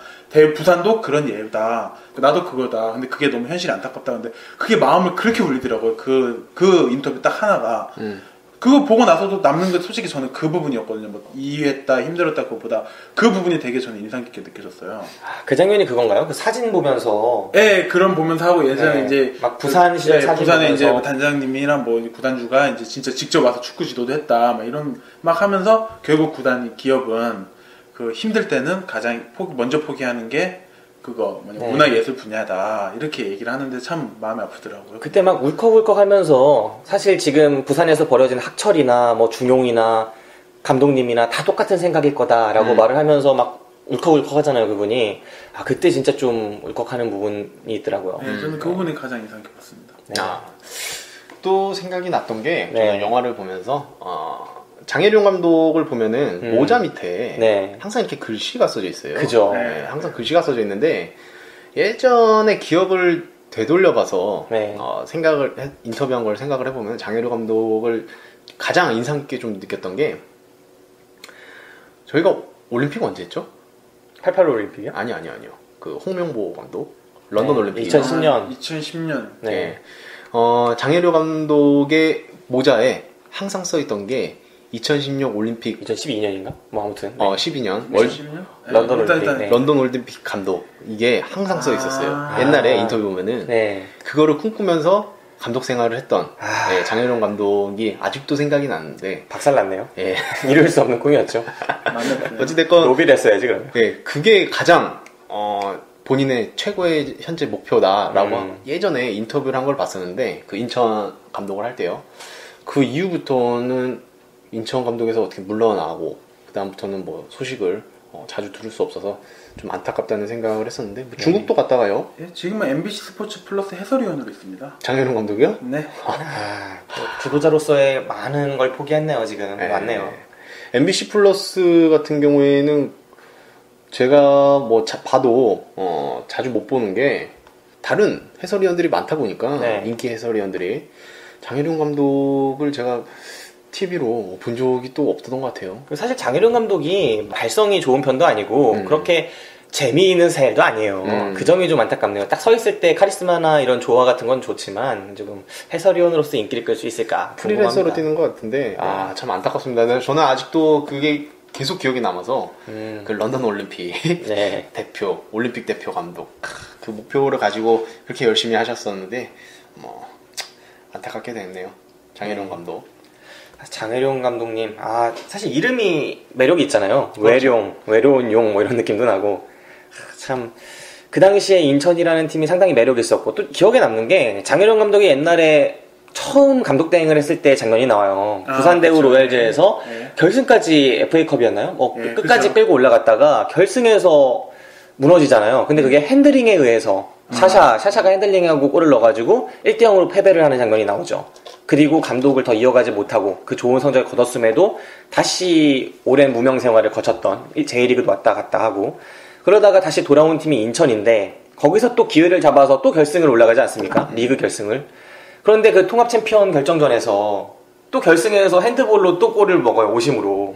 부산도 그런 예다. 나도 그거다. 근데 그게 너무 현실이 안타깝다. 근데 그게 마음을 그렇게 울리더라고요. 그 인터뷰 딱 하나가. 그거 보고 나서도 남는 게 솔직히 저는 그 부분이었거든요. 뭐 이해했다, 힘들었다 그것보다 그 부분이 되게 저는 인상 깊게 느껴졌어요. 그 장면이 그건가요? 그 사진 보면서. 그런 보면서 하고 예전에 이제 막 부산 시절 사진 부산에 보면서. 이제 뭐 단장님이랑 뭐 구단주가 이제 진짜 직접 와서 축구 지도도 했다. 막 이런 막 하면서 결국 기업은 그 힘들 때는 가장 먼저 포기하는 게 그거 문화예술 분야다 이렇게 얘기를 하는데 참 마음이 아프더라고요. 그때 막 울컥울컥 하면서 사실 지금 부산에서 벌어진 학철이나 뭐 중용이나 감독님이나 다 똑같은 생각일 거다라고 말을 하면서 막 울컥울컥 하잖아요 그분이. 그때 진짜 좀 울컥하는 부분이 있더라고요. 저는 그 부분이 가장 인상 깊었습니다. 또 생각이 났던 게 저는 영화를 보면서 장혜룡 감독을 보면은 모자 밑에 항상 이렇게 글씨가 써져 있어요. 그죠. 항상 글씨가 써져 있는데 예전에 기억을 되돌려봐서 인터뷰한 걸 생각을 해보면 장혜룡 감독을 가장 인상 깊게 좀 느꼈던 게 저희가 올림픽 언제 했죠? 88 올림픽이요? 아니요. 그 홍명보 감독 런던 올림픽 2010년. 장혜룡 감독의 모자에 항상 써있던 게 2016 올림픽 2012년인가? 뭐 아무튼 12년 12년? 런던 올림픽 네. 런던 올림픽 감독 이게 항상 써 있었어요. 옛날에 인터뷰 보면은 그거를 꿈꾸면서 감독 생활을 했던 장혜룡 감독이 아직도 생각이 나는데 박살났네요. 이룰 수 없는 꿈이었죠. 어찌됐건 로비를 했어야지 그러면. 그게 가장 본인의 최고의 현재 목표다라고 예전에 인터뷰를 한 걸 봤었는데 그 인천 감독을 할 때요. 그 이후부터는 인천 감독에서 어떻게 물러나고 그 다음부터는 뭐 소식을 자주 들을 수 없어서 좀 안타깝다는 생각을 했었는데 뭐 중국도 갔다가요. 지금은 MBC 스포츠 플러스 해설위원으로 있습니다. 장혜룡 감독이요? 네. 지도자로서의 많은 걸 포기했네요 지금. 맞네요. MBC 플러스 같은 경우에는 제가 뭐 봐도 자주 못 보는 게 다른 해설위원들이 많다 보니까 인기 해설위원들이 장혜룡 감독을 제가 TV로 본 적이 또 없던 것 같아요. 사실 장혜룡 감독이 발성이 좋은 편도 아니고 그렇게 재미있는 스타일도 아니에요. 그 점이 좀 안타깝네요. 딱 서 있을 때 카리스마나 이런 조화 같은 건 좋지만 조금 해설위원으로서 인기를 끌 수 있을까? 프리랜서로 뛰는 것 같은데 참 안타깝습니다. 저는 아직도 그게 계속 기억이 남아서 그 런던 올림픽 대표, 올림픽 대표 감독 그 목표를 가지고 그렇게 열심히 하셨었는데 뭐 안타깝게 됐네요. 장혜룡 감독. 장혜룡 감독님, 사실 이름이 매력이 있잖아요. 외룡, 외로운 용, 뭐 이런 느낌도 나고. 참, 그 당시에 인천이라는 팀이 상당히 매력이 있었고, 또 기억에 남는 게, 장혜룡 감독이 옛날에 처음 감독 대행을 했을 때 장면이 나와요. 부산대우 로얄즈에서 결승까지 FA컵이었나요? 끝까지 끌고 올라갔다가 결승에서 무너지잖아요. 근데 그게 핸들링에 의해서 샤샤가 핸들링하고 골을 넣어가지고 1대0으로 패배를 하는 장면이 나오죠. 그리고 감독을 더 이어가지 못하고 그 좋은 성적을 거뒀음에도 다시 오랜 무명 생활을 거쳤던 J리그도 왔다 갔다 하고 그러다가 다시 돌아온 팀이 인천인데 거기서 또 기회를 잡아서 또 결승을 올라가지 않습니까? 리그 결승을. 그런데 그 통합 챔피언 결정전에서 또 결승에서 핸드볼로 또 골을 먹어요. 오심으로.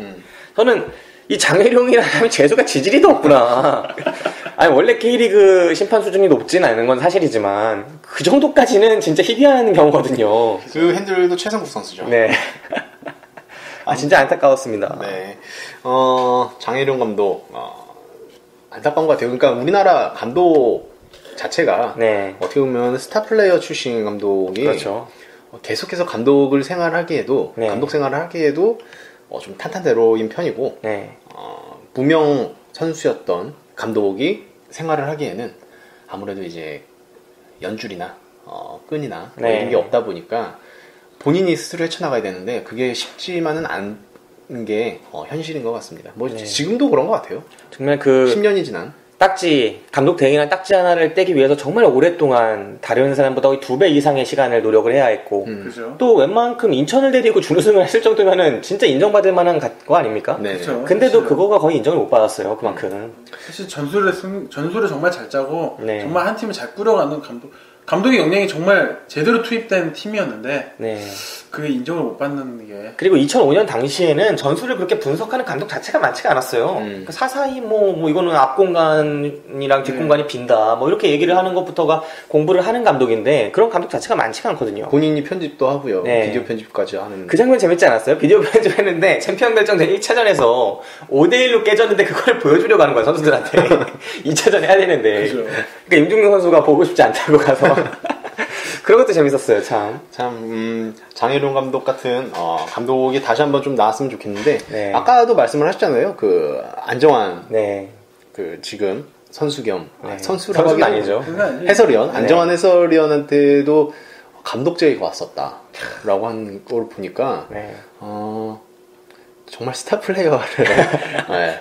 저는 이 장혜룡이라는 사람이 재수가 지지리도 없구나. 아니 원래 K리그 심판 수준이 높진 않은 건 사실이지만 그 정도까지는 진짜 희귀한 경우거든요. 그 핸들도 최성국 선수죠. 네. 진짜 안타까웠습니다. 네. 장혜룡 감독 안타까운 것 같아요. 그러니까 우리나라 감독 자체가 어떻게 보면 스타 플레이어 출신 감독이 그렇죠. 계속해서 감독을 생활하기에도 감독 생활을 하기에도 좀 탄탄대로인 편이고 무명 선수였던 감독이 생활을 하기에는 아무래도 이제 연줄이나 끈이나 이런 게 없다 보니까 본인이 스스로 헤쳐나가야 되는데 그게 쉽지만은 않은 게 현실인 것 같습니다. 지금도 그런 것 같아요. 정말 10년이 지난 딱지, 감독 대행이나 딱지 하나를 떼기 위해서 정말 오랫동안 다른 사람보다 2배 이상의 시간을 노력을 해야 했고 또 웬만큼 인천을 데리고 준우승을 했을 정도면은 진짜 인정받을 만한 거 아닙니까? 근데도 그거가 거의 인정을 못 받았어요. 그만큼. 사실 전술을 정말 잘 짜고 정말 한 팀을 잘 꾸려가는 감독의 역량이 정말 제대로 투입된 팀이었는데 그게 인정을 못 받는 게. 그리고 2005년 당시에는 전술을 그렇게 분석하는 감독 자체가 많지가 않았어요. 사사히 뭐 이거는 앞 공간이랑 뒷 공간이 빈다 뭐 이렇게 얘기를 하는 것부터가 공부를 하는 감독인데 그런 감독 자체가 많지가 않거든요. 본인이 편집도 하고요. 비디오 편집까지 하는. 그 장면 재밌지 않았어요? 비디오 편집했는데 챔피언 결정전 1차전에서 5대1로 깨졌는데 그걸 보여주려고 하는 거야 선수들한테. 2차전 해야 되는데. 그러니까 임중용 선수가 보고 싶지 않다고 가서 그런 것도 재밌었어요. 참 장혜룡 감독 같은 감독이 다시 한번 좀 나왔으면 좋겠는데 아까도 말씀을 하셨잖아요. 그 안정환 그 지금 선수 겸 선수는 아니죠. 해설위원 안정환 해설위원한테도 감독 제의가 왔었다라고 하는 걸 보니까 정말 스타 플레이어를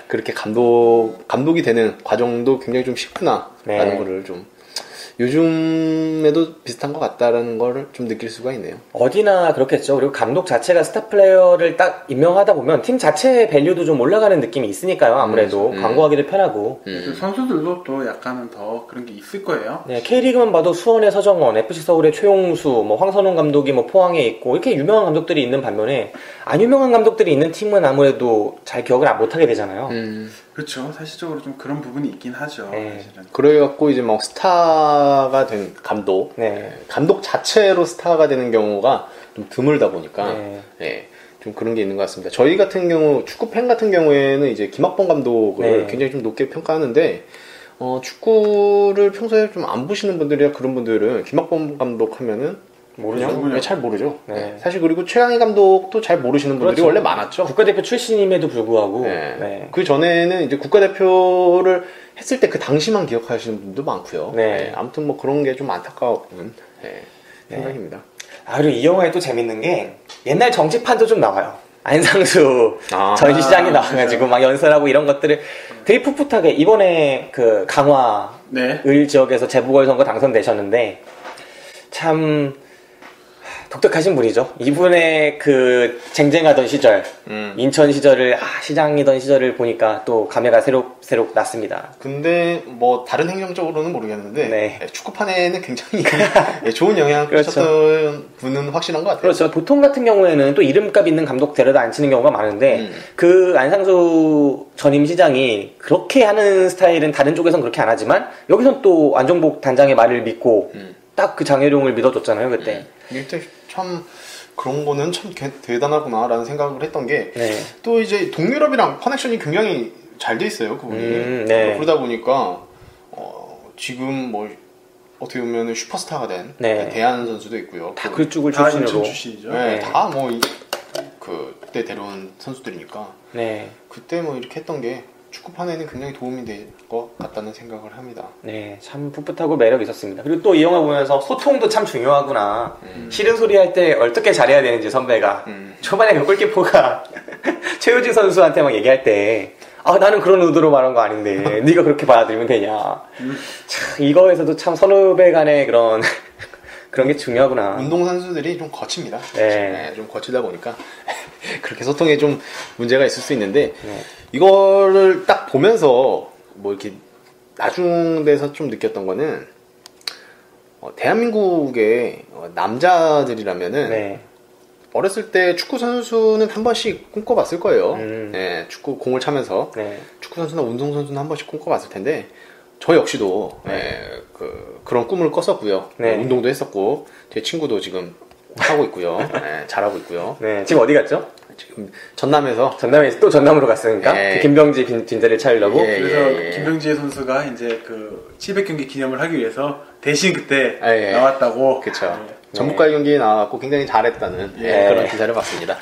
그렇게 감독이 되는 과정도 굉장히 좀 쉽구나라는 거를 좀 요즘에도 비슷한 것 같다라는 걸 좀 느낄 수가 있네요. 어디나 그렇겠죠. 그리고 감독 자체가 스타 플레이어를 딱 임명하다 보면 팀 자체의 밸류도 좀 올라가는 느낌이 있으니까요. 아무래도 광고하기도 편하고. 선수들도 또 약간은 더 그런 게 있을 거예요. K리그만 봐도 수원의 서정원, FC 서울의 최용수, 뭐 황선홍 감독이 뭐 포항에 있고 이렇게 유명한 감독들이 있는 반면에 안 유명한 감독들이 있는 팀은 아무래도 잘 기억을 못하게 되잖아요. 그렇죠. 사실적으로 좀 그런 부분이 있긴 하죠. 그래갖고 이제 막 스타가 된 감독, 감독 자체로 스타가 되는 경우가 좀 드물다 보니까 좀 그런 게 있는 것 같습니다. 저희 같은 경우 축구 팬 같은 경우에는 이제 김학범 감독을 네. 굉장히 좀 높게 평가하는데 축구를 평소에 좀 안 보시는 분들이나 그런 분들은 김학범 감독 하면은 모르죠. 잘 모르죠. 네. 사실 그리고 최강희 감독도 잘 모르시는 분들이 그렇죠. 원래 많았죠. 국가대표 출신임에도 불구하고 네. 네. 그 전에는 이제 국가대표를 했을 때 그 당시만 기억하시는 분도 많고요. 네. 아무튼 뭐 그런 게 좀 안타까운 생각입니다. 그리고 이 영화에 또 재밌는 게 옛날 정치판도 좀 나와요. 안상수 전시장이 나와가지고 막 연설하고 이런 것들을 되게 풋풋하게 이번에 그 강화 을 지역에서 재보궐선거 당선되셨는데 참 독특하신 분이죠. 이분의 그 쟁쟁하던 시절, 인천 시절을 시장이던 시절을 보니까 또 감회가 새록 났습니다. 근데 뭐 다른 행정적으로는 모르겠는데 네. 축구판에는 굉장히 좋은 영향을 그렇죠. 끼쳤던 분은 확실한 것 같아요. 그렇죠. 보통 같은 경우에는 또 이름값 있는 감독 데려다 앉히는 경우가 많은데 그 안상수 전임 시장이 그렇게 하는 스타일은 다른 쪽에선 그렇게 안 하지만 여기선 또 안종복 단장의 말을 믿고 딱 그 장혜룡을 믿어줬잖아요 그때. 이때 참 그런 거는 참 대단하구나라는 생각을 했던 게 또 이제 동유럽이랑 커넥션이 굉장히 잘 돼 있어요 그분이. 그러다 보니까 지금 뭐 어떻게 보면 슈퍼스타가 된 대한 선수도 있고요. 다 그쪽을 다 출신으로. 인천 출신이죠. 다 뭐 그때 데려온 선수들이니까. 그때 뭐 이렇게 했던 게 축구판에는 굉장히 도움이 될 것 같다는 생각을 합니다. 네, 참 풋풋하고 매력 있었습니다. 그리고 또 이 영화 보면서 소통도 참 중요하구나. 싫은 소리 할 때 어떻게 잘해야 되는지 선배가 초반에 그 골키퍼가 최우진 선수한테 막 얘기할 때 나는 그런 의도로 말한 거 아닌데 네가 그렇게 받아들이면 되냐. 참 이거에서도 참 선후배 간의 그런 게 중요하구나. 운동선수들이 좀 거칩니다. 좀 거치다 보니까 그렇게 소통에 좀 문제가 있을 수 있는데 이거를 딱 보면서 뭐 이렇게 나중 돼서 좀 느꼈던 거는 대한민국의 남자들이라면은 어렸을 때 축구 선수는 한 번씩 꿈꿔봤을 거예요. 축구 공을 차면서 축구 선수나 운동 선수는 한 번씩 꿈꿔봤을 텐데 저 역시도 그런 꿈을 꿨었고요. 운동도 했었고 제 친구도 지금 하고 있고요. 잘하고 있고요. 지금 어디 갔죠? 지금 전남에서 또 전남으로 갔으니까 그 김병지 빈자리를 차리려고. 그래서 김병지 선수가 이제 그 700경기 기념을 하기 위해서 대신 그때 나왔다고. 그렇죠. 전북과의 경기에 나왔고 굉장히 잘했다는 그런 기사를 봤습니다.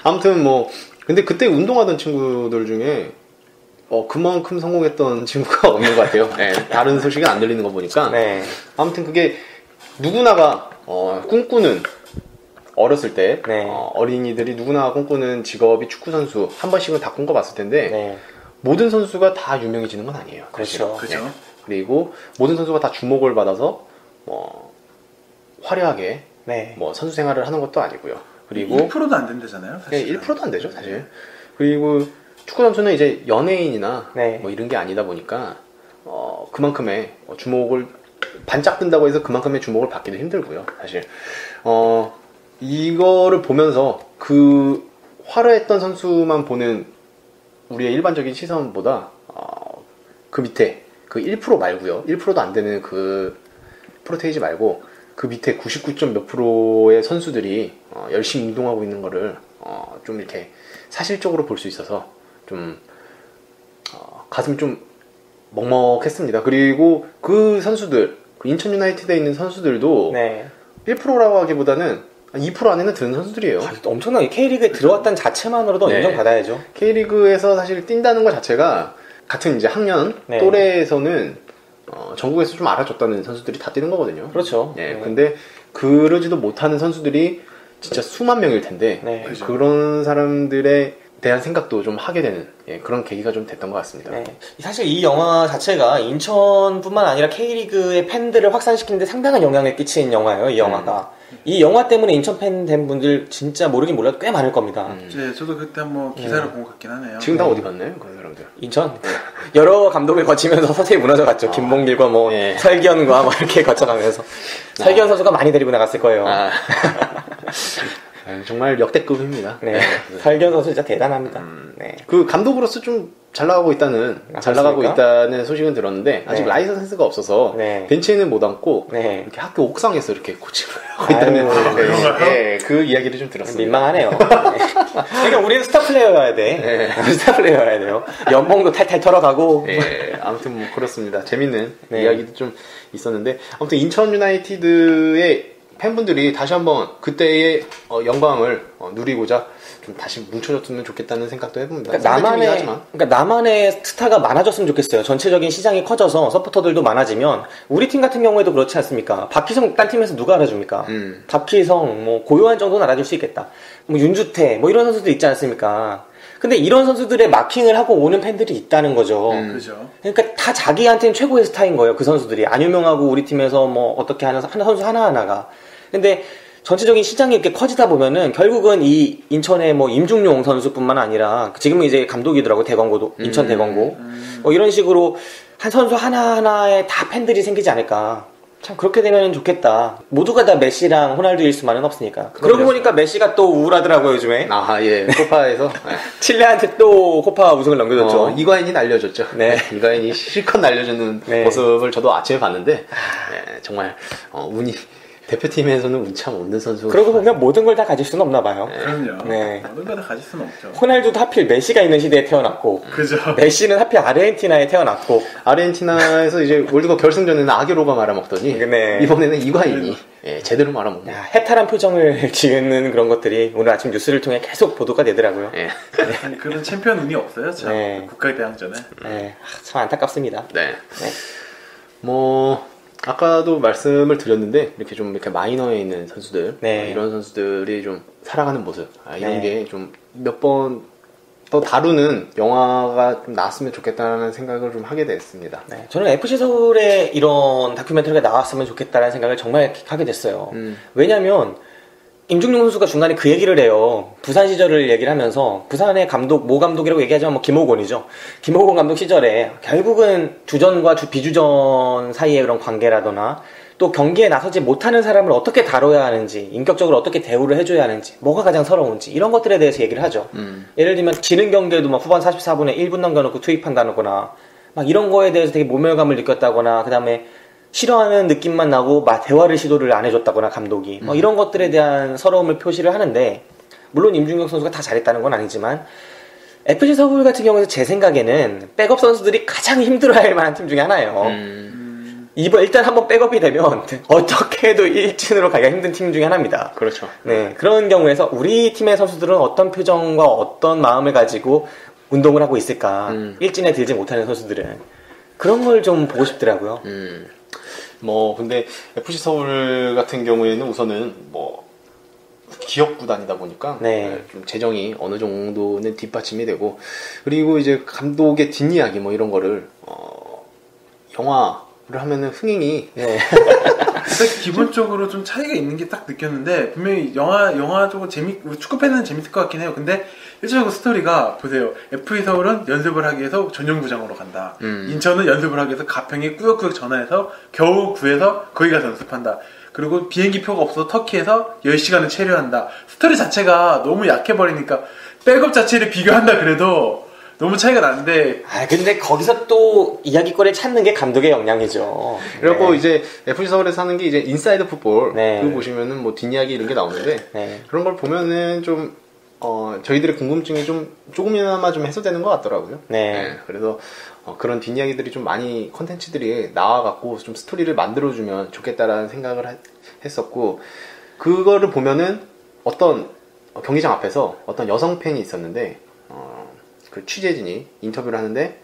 아무튼 뭐 근데 그때 운동하던 친구들 중에 그만큼 성공했던 친구가 없는 것 같아요. 다른 소식은 안 들리는 거 보니까. 아무튼 그게 누구나가 꿈꾸는 어렸을 때 어린이들이 누구나 꿈꾸는 직업이 축구 선수 한 번씩은 다 꿈꿔봤을 텐데 모든 선수가 다 유명해지는 건 아니에요. 그렇죠. 그리고 모든 선수가 다 주목을 받아서 화려하게 선수 생활을 하는 것도 아니고요. 그리고 1%도 안 된다잖아요. 사실. 1%도 안 되죠, 사실. 그리고 축구 선수는 이제 연예인이나 뭐 이런 게 아니다 보니까 그만큼의 주목을 반짝 뜬다고 해서 그만큼의 주목을 받기도 힘들고요, 사실. 이거를 보면서 그 화려했던 선수만 보는 우리의 일반적인 시선보다 그 밑에 그 1% 말고요, 1%도 안 되는 그 프로테이지 말고 그 밑에 99점 몇 프로의 선수들이 열심히 운동하고 있는 거를 좀 이렇게 사실적으로 볼 수 있어서 좀 가슴이 좀 먹먹했습니다. 그리고 그 선수들, 인천 유나이티드에 있는 선수들도 1%라고 하기보다는 2% 안에는 드는 선수들이에요. 엄청나게 K리그에 들어왔다는 자체만으로도 인정받아야죠. K리그에서 사실 뛴다는 것 자체가 같은 이제 학년 또래에서는 전국에서 좀 알아줬다는 선수들이 다 뛰는 거거든요. 그렇죠. 근데 그러지도 못하는 선수들이 진짜 수만 명일 텐데 그런 사람들에 대한 생각도 좀 하게 되는 그런 계기가 좀 됐던 것 같습니다. 사실 이 영화 자체가 인천뿐만 아니라 K리그의 팬들을 확산시키는 데 상당한 영향을 끼친 영화예요, 이 영화가. 이 영화 때문에 인천 팬 된 분들 진짜 모르긴 몰라도 꽤 많을 겁니다. 저도 그때 한번 기사를 본 것 같긴 하네요. 지금 다 어디 갔나요, 그 사람들? 인천? 여러 감독을 거치면서 서서히 무너져갔죠. 김봉길과 설기현과 이렇게 거쳐가면서. 설기현 선수가 많이 데리고 나갔을 거예요. 정말 역대급입니다. 설기현 선수 진짜 대단합니다. 그 감독으로서 좀 잘 나가고 있다는 소식은 들었는데 아직 네. 라이선스가 없어서 네. 벤치에는 못 앉고 네. 이렇게 학교 옥상에서 이렇게 코칭을 하고 있다는 네, 그 이야기를 좀 들었습니다. 민망하네요. 네. 그러니까 우리는 스타 플레이어여야 돼. 네. 스타 플레이어여야 돼요. 연봉도 탈탈 털어가고. 네, 아무튼 뭐 그렇습니다. 재밌는 네. 이야기도 좀 있었는데 아무튼 인천 유나이티드의 팬분들이 다시 한번 그때의 영광을 누리고자 좀 다시 뭉쳐졌으면 좋겠다는 생각도 해봅니다. 그러니까 나만의 스타가 많아졌으면 좋겠어요. 전체적인 시장이 커져서 서포터들도 많아지면 우리 팀 같은 경우에도 그렇지 않습니까? 박희성 딴 팀에서 누가 알아줍니까? 박희성, 뭐 고요한 정도는 알아줄 수 있겠다. 뭐 윤주태, 뭐 이런 선수도 있지 않습니까? 근데 이런 선수들의 마킹을 하고 오는 팬들이 있다는 거죠. 그죠. 그러니까 다 자기한테는 최고의 스타인 거예요. 그 선수들이 안 유명하고 우리 팀에서 뭐 어떻게 하는 선수 하나하나가. 근데 전체적인 시장이 이렇게 커지다 보면은 결국은 이 인천의 뭐 임중용 선수뿐만 아니라 지금은 이제 감독이더라고 대건고도 인천 대건고 뭐 이런 식으로 한 선수 하나하나에 다 팬들이 생기지 않을까. 참 그렇게 되면 좋겠다. 모두가 다 메시랑 호날두일 수만은 없으니까. 그러고 보니까 메시가 또 우울하더라고요 요즘에. 아 예, 코파에서 칠레한테 또 코파 우승을 넘겨줬죠. 이과인이 날려줬죠. 네. 이과인이 실컷 날려주는 네. 모습을 저도 아침에 봤는데 네, 정말 운이 대표팀에서는 운 참 없는 선수. 그러고 보면 모든 걸 다 가질 수는 없나 봐요. 그럼요. 네. 모든 걸 다 가질 수는 없죠. 호날두도 하필 메시가 있는 시대에 태어났고, 그죠. 메시는 하필 아르헨티나에 태어났고, 아르헨티나에서 이제 월드컵 결승전에는 아게로가 말아먹더니 네. 이번에는 이과인이 제대로 말아먹는. 야, 해탈한 표정을 지으는 그런 것들이 오늘 아침 뉴스를 통해 계속 보도가 되더라고요. 예. 아니, 그런 챔피언 운이 없어요. 참. 네. 국가대항전에. 네, 참 안타깝습니다. 네. 네. 뭐 아까도 말씀을 드렸는데 이렇게 마이너에 있는 선수들 네. 이런 선수들이 좀 살아가는 모습 이런 네. 게 좀 몇 번 더 다루는 영화가 좀 나왔으면 좋겠다는 생각을 좀 하게 됐습니다. 네, 저는 FC 서울에 이런 다큐멘터리가 나왔으면 좋겠다는 생각을 정말 하게 됐어요. 왜냐면 임중용 선수가 중간에 그 얘기를 해요. 부산 시절을 얘기를 하면서 부산의 감독, 모 감독이라고 얘기하지만 뭐 김호곤이죠. 김호곤 감독 시절에 결국은 주전과 비주전 사이의 그런 관계라거나 또 경기에 나서지 못하는 사람을 어떻게 다뤄야 하는지, 인격적으로 어떻게 대우를 해줘야 하는지, 뭐가 가장 서러운지 이런 것들에 대해서 얘기를 하죠. 예를 들면 지는 경기에도 막 후반 44분에 1분 남겨놓고 투입한다거나 막 이런 거에 대해서 되게 모멸감을 느꼈다거나 그 다음에 싫어하는 느낌만 나고 막 대화를 시도를 안 해줬다거나 감독이 뭐 이런 것들에 대한 서러움을 표시를 하는데 물론 임중혁 선수가 다 잘했다는 건 아니지만 FC 서울 같은 경우에는 제 생각에는 백업 선수들이 가장 힘들어할 만한 팀 중에 하나예요. 일단 한번 백업이 되면 어떻게 해도 1진으로 가기가 힘든 팀 중에 하나입니다. 그렇죠. 네, 그런 경우에서 우리 팀의 선수들은 어떤 표정과 어떤 마음을 가지고 운동을 하고 있을까? 1진에 들지 못하는 선수들은 그런 걸 좀 보고 싶더라고요. 뭐 근데 FC 서울 같은 경우에는 우선은 뭐 기업 구단이다 보니까 네. 좀 재정이 어느 정도는 뒷받침이 되고 그리고 이제 감독의 뒷이야기 뭐 이런 거를 영화를 하면은 흥행이 네. 근데 기본적으로 좀 차이가 있는 게 딱 느꼈는데 분명히 영화 쪽은 축구 팬은 재밌을 것 같긴 해요. 근데 일차적으로 스토리가 보세요. FC 서울은 연습을 하기 위해서 전용구장으로 간다. 인천은 연습을 하기 위해서 가평에 꾸역꾸역 전화해서 겨우 구해서 거기 가서 연습한다. 그리고 비행기 표가 없어서 터키에서 10시간을 체류한다. 스토리 자체가 너무 약해버리니까 백업 자체를 비교한다 그래도 너무 차이가 나는데. 근데 거기서 또 이야기거리를 찾는 게 감독의 역량이죠. 그리고 네. 이제 FC 서울에서 하는 게 이제 인사이드 풋볼 네. 그거 보시면은 뭐 뒷이야기 이런 게 나오는데 네. 그런 걸 보면은 좀 저희들의 궁금증이 조금이나마 좀 해소되는 것 같더라고요. 네. 그래서 그런 뒷이야기들이 좀 많이 컨텐츠들이 나와갖고 좀 스토리를 만들어주면 좋겠다라는 생각을 했었고 그거를 보면은 어떤 경기장 앞에서 어떤 여성 팬이 있었는데 그 취재진이 인터뷰를 하는데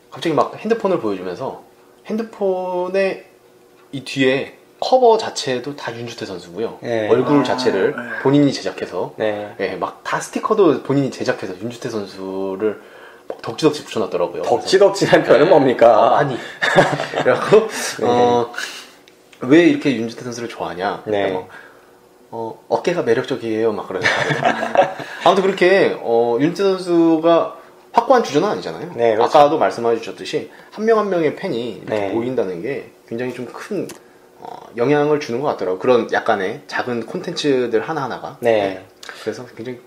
갑자기 막 핸드폰을 보여주면서 핸드폰의 이 뒤에 커버 자체도 다 윤주태 선수고요. 네. 얼굴 자체를 본인이 제작해서 네. 막 다 스티커도 본인이 제작해서 윤주태 선수를 막 덕지덕지 붙여놨더라고요. 덕지덕지란 표현은 뭡니까? 아니. 그래갖고 왜 이렇게 윤주태 선수를 좋아하냐? 네. 어깨가 매력적이에요. 막 그러는 아무튼 그렇게 윤주태 선수가 확고한 주전은 아니잖아요. 네, 그렇죠. 아까도 말씀해 주셨듯이 한 명 한 명의 팬이 이렇게 네. 모인다는 게 굉장히 좀 큰 영향을 주는 것 같더라고요. 그런 약간의 작은 콘텐츠들 하나하나가. 네. 그래서 굉장히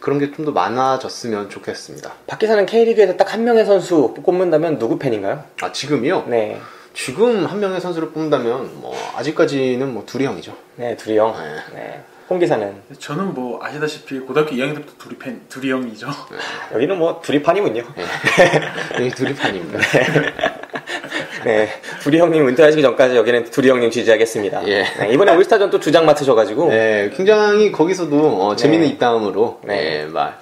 그런 게 좀 더 많아졌으면 좋겠습니다. 밖에서는 K리그에서 딱 한 명의 선수 꼽는다면 누구 팬인가요? 아, 지금이요? 네. 지금 한 명의 선수를 뽑는다면 뭐 아직까지는 뭐 두리 형이죠. 네, 두리 형. 네. 홍 기사는? 저는 뭐 아시다시피 고등학교 2학년 때부터 두리 형이죠. 여기는 뭐 두리판이군요. 네. 여기 두리판입니다. 네, 두리 형님 은퇴하시기 전까지 여기는 두리 형님 지지하겠습니다. 예. 네, 이번에 올스타전 또 주장 맡으셔가지고. 네, 굉장히 거기서도 재밌는 입담으로 막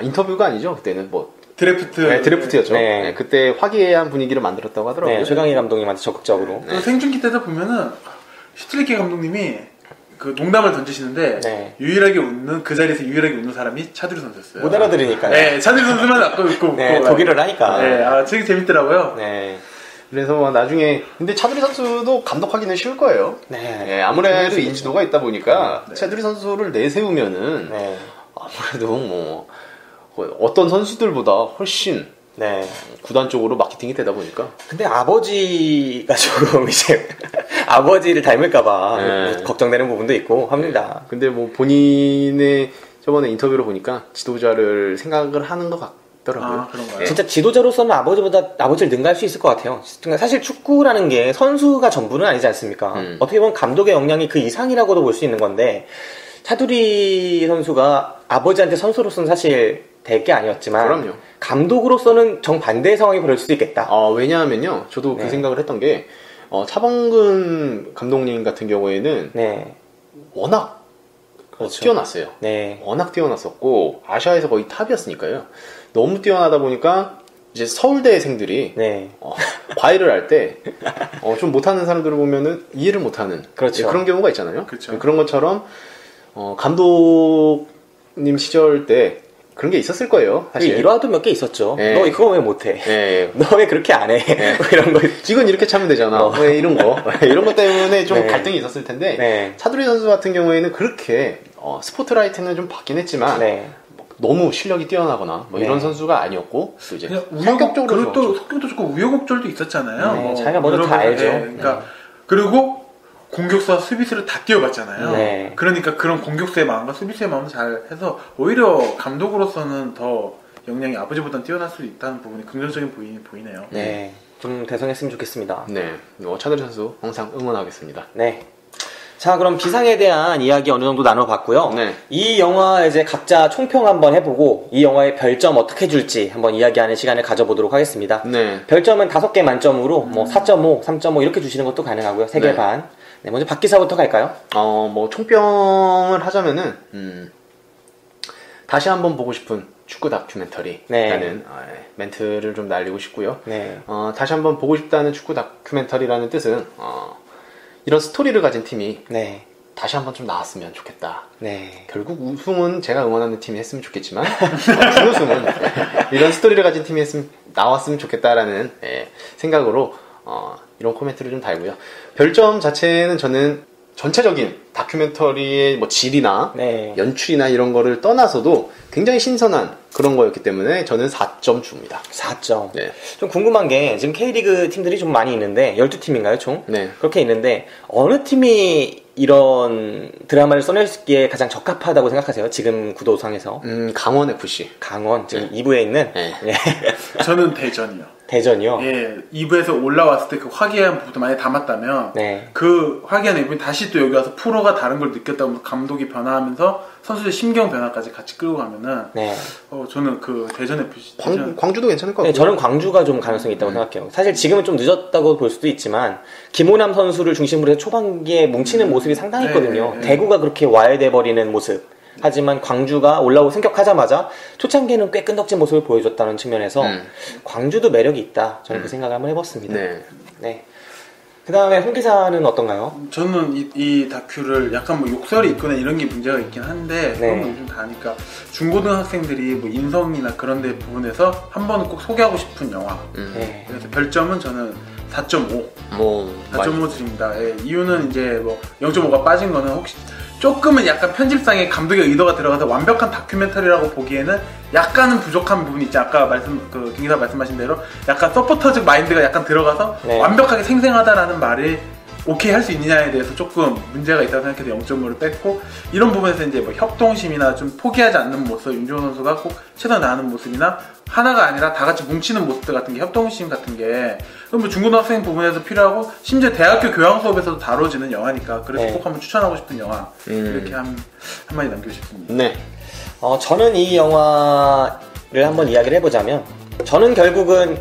인터뷰가 아니죠. 그때는 뭐 드래프트. 네, 드래프트였죠. 네. 그때 화기애애한 분위기를 만들었다고 하더라고요. 네, 최강희 감독님한테 적극적으로. 생중계 때도 보면은 슈틸리케 감독님이 그 농담을 던지시는데 유일하게 웃는 그 자리에서 유일하게 웃는 사람이 차두리 선수였어요. 못 알아들으니까요. 네, 차두리 선수만 아까 웃고 네, 독일을 하니까. 네, 되게 재밌더라고요. 네. 그래서 나중에 근데 차두리 선수도 감독하기는 쉬울 거예요. 네. 아무래도 인지도가 있다 보니까 차두리 선수를 내세우면은 아무래도 뭐 어떤 선수들보다 훨씬 구단 쪽으로 마케팅이 되다 보니까. 근데 아버지가 조금 이제 아버지를 닮을까봐 걱정되는 부분도 있고 합니다. 근데 뭐 본인의 저번에 인터뷰로 보니까 지도자를 생각을 하는 것 같더라고요. 그런가요? 진짜 지도자로서는 아버지를 능가할 수 있을 것 같아요. 사실 축구라는 게 선수가 전부는 아니지 않습니까? 어떻게 보면 감독의 역량이 그 이상이라고도 볼 수 있는 건데 차두리 선수가 아버지한테 선수로서는 사실 될 게 아니었지만 그럼요. 감독으로서는 정반대의 상황이 벌어질 수도 있겠다. 왜냐하면요. 저도 그 생각을 했던 게 차범근 감독님 같은 경우에는 워낙 뛰어났어요. 워낙 뛰어났었고 아시아에서 거의 탑이었으니까요. 너무 뛰어나다 보니까 이제 서울대생들이 과외를 할 때 좀 못하는 사람들을 보면은 이해를 못하는 그런 경우가 있잖아요. 그렇죠. 그런 것처럼 감독님 시절 때 그런 게 있었을 거예요. 사실 일화도 몇 개 있었죠. 너 그거 왜 못해? 너 왜 그렇게 안 해? 뭐 이런 거. 지금 이렇게 차면 되잖아. 왜 이런 거? 이런 것 때문에 좀 갈등이 있었을 텐데 차두리 선수 같은 경우에는 그렇게 스포트라이트는 좀 받긴 했지만 너무 실력이 뛰어나거나 뭐 이런 선수가 아니었고 또 이제 성격적으로 또 성격도 좋고 우여곡절도 있었잖아요. 자기가 먼저 다 알죠. 그러니까 그리고 공격수와 수비수를 다 뛰어봤잖아요. 그러니까 그런 공격수의 마음과 수비수의 마음을 잘 해서 오히려 감독으로서는 더 역량이 아버지보다는 뛰어날 수 있다는 부분이 긍정적인 보이네요. 네, 좀 대성했으면 좋겠습니다. 네, 차두리 선수 항상 응원하겠습니다. 네. 자, 그럼 비상에 대한 이야기 어느 정도 나눠봤고요. 이 영화 이제 각자 총평 한번 해보고 이 영화의 별점 어떻게 줄지 한번 이야기하는 시간을 가져보도록 하겠습니다. 별점은 5개 만점으로 뭐 4.5, 3.5 이렇게 주시는 것도 가능하고요. 3개 반. 먼저 박 기사부터 갈까요? 뭐 총평을 하자면은 다시 한번 보고 싶은 축구 다큐멘터리라는 멘트를 좀 날리고 싶고요. 다시 한번 보고 싶다는 축구 다큐멘터리라는 뜻은 이런 스토리를 가진 팀이 다시 한번 좀 나왔으면 좋겠다. 결국 우승은 제가 응원하는 팀이 했으면 좋겠지만 준우승은 이런 스토리를 가진 팀이 나왔으면 좋겠다라는 생각으로 이런 코멘트를 좀 달고요. 별점 자체는 저는 전체적인 다큐멘터리의 뭐 질이나 연출이나 이런 거를 떠나서도 굉장히 신선한 그런 거였기 때문에 저는 4점 줍니다. 4점. 좀 궁금한 게 지금 K리그 팀들이 좀 많이 있는데 12팀인가요 총? 그렇게 있는데 어느 팀이 이런 드라마를 써낼기에 가장 적합하다고 생각하세요? 지금 구도상에서? 강원FC. 강원 지금 2부에 있는? 저는 대전이요. 대전이요? 2부에서 올라왔을 때 그 화기애애한 부분도 많이 담았다면 그 화기애애한 부분이 다시 또 여기 와서 프로가 다른 걸 느꼈다고 감독이 변화하면서 선수의 심경 변화까지 같이 끌고 가면은 저는 그 대전 FC 광주도 괜찮을 것 같아요. 저는 광주가 좀 가능성이 있다고 생각해요. 사실 지금은 좀 늦었다고 볼 수도 있지만 김호남 선수를 중심으로 해서 초반기에 뭉치는 모습이 상당했거든요. 대구가 그렇게 와해돼 버리는 모습. 하지만 광주가 올라오고 승격하자마자 초창기에는 꽤 끈덕진 모습을 보여줬다는 측면에서 광주도 매력이 있다. 저는 그 생각을 한번 해봤습니다. 그 다음에 홍 기사는 어떤가요? 저는 이 다큐를 약간 뭐 욕설이 있거나 이런 게 문제가 있긴 한데 그런 거 요즘 다 하니까 중고등학생들이 뭐 인성이나 그런 데 부분에서 한 번은 꼭 소개하고 싶은 영화. 그래서 별점은 저는 4.5. 4.5 드립니다. 이유는 이제 뭐 0.5가 빠진 거는 혹시 조금은 약간 편집상에 감독의 의도가 들어가서 완벽한 다큐멘터리라고 보기에는 약간은 부족한 부분이 있지. 아까 김 기사 말씀하신 대로 약간 서포터즈 마인드가 약간 들어가서 완벽하게 생생하다라는 말이 오케이 할 수 있느냐에 대해서 조금 문제가 있다고 생각해서 0.5를 뺐고, 이런 부분에서 이제 뭐 협동심이나 좀 포기하지 않는 모습, 윤종호 선수가 꼭 최선을 다하는 모습이나 하나가 아니라 다 같이 뭉치는 모습들 같은 게, 협동심 같은 게 뭐 중고등학생 부분에서 필요하고 심지어 대학교 교양 수업에서도 다뤄지는 영화니까 그래서 네. 꼭 한번 추천하고 싶은 영화 이렇게 한마디 남기고 싶습니다. 네. 저는 이 영화를 한번 이야기를 해보자면, 저는 결국은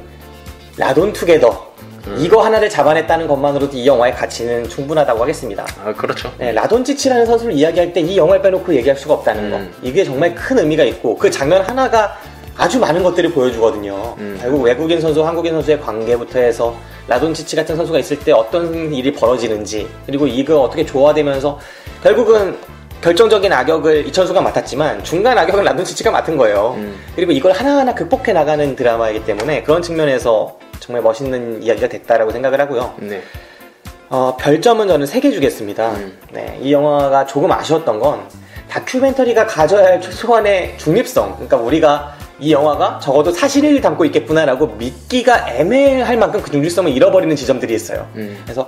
라돈 투게더 이거 하나를 잡아냈다는 것만으로도 이 영화의 가치는 충분하다고 하겠습니다. 아, 그렇죠. 네, 라돈치치라는 선수를 이야기할 때 이 영화를 빼놓고 얘기할 수가 없다는 거. 이게 정말 큰 의미가 있고, 그 장면 하나가 아주 많은 것들을 보여주거든요. 결국 외국인 선수, 한국인 선수의 관계부터 해서 라돈치치 같은 선수가 있을 때 어떤 일이 벌어지는지, 그리고 이거 어떻게 조화되면서 결국은 결정적인 악역을 이천수가 맡았지만 중간 악역은 라돈치치가 맡은 거예요. 그리고 이걸 하나하나 극복해 나가는 드라마이기 때문에 그런 측면에서 정말 멋있는 이야기가 됐다라고 생각을 하고요. 네. 별점은 저는 3개 주겠습니다. 네, 이 영화가 조금 아쉬웠던 건 다큐멘터리가 가져야 할 최소한의 중립성. 그러니까 우리가 이 영화가 적어도 사실을 담고 있겠구나라고 믿기가 애매할 만큼 그 중립성을 잃어버리는 지점들이 있어요. 그래서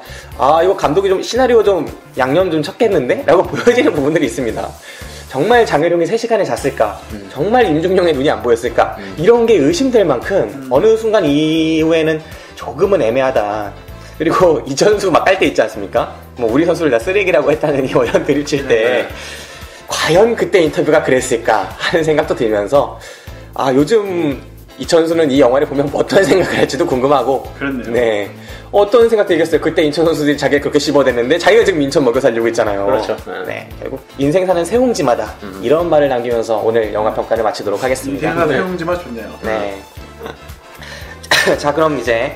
이거 감독이 좀 시나리오 좀 양념 좀 쳤겠는데? 라고 보여지는 부분들이 있습니다. 정말 장혜룡이 3시간을 잤을까? 정말 임중영의 눈이 안 보였을까? 이런 게 의심될 만큼 어느 순간 이후에는 조금은 애매하다. 그리고 이천수 막 깔 때 있지 않습니까? 뭐 우리 선수를 다 쓰레기라고 했다는 이 어연 드립칠 때 과연 그때 인터뷰가 그랬을까 하는 생각도 들면서 요즘 이천수는 이 영화를 보면 어떤 생각을 할지도 궁금하고. 그렇네요. 네. 어떤 생각 들겠어요? 그때 인천 선수들이 자기가 그렇게 씹어댔는데 자기가 지금 인천 먹여 살리고 있잖아요. 그렇죠. 네. 결국 인생 사는 새옹지마다 이런 말을 남기면서 오늘 영화 평가를 마치도록 하겠습니다. 인생 사는 새옹지마 좋네요. 네. 자, 그럼 이제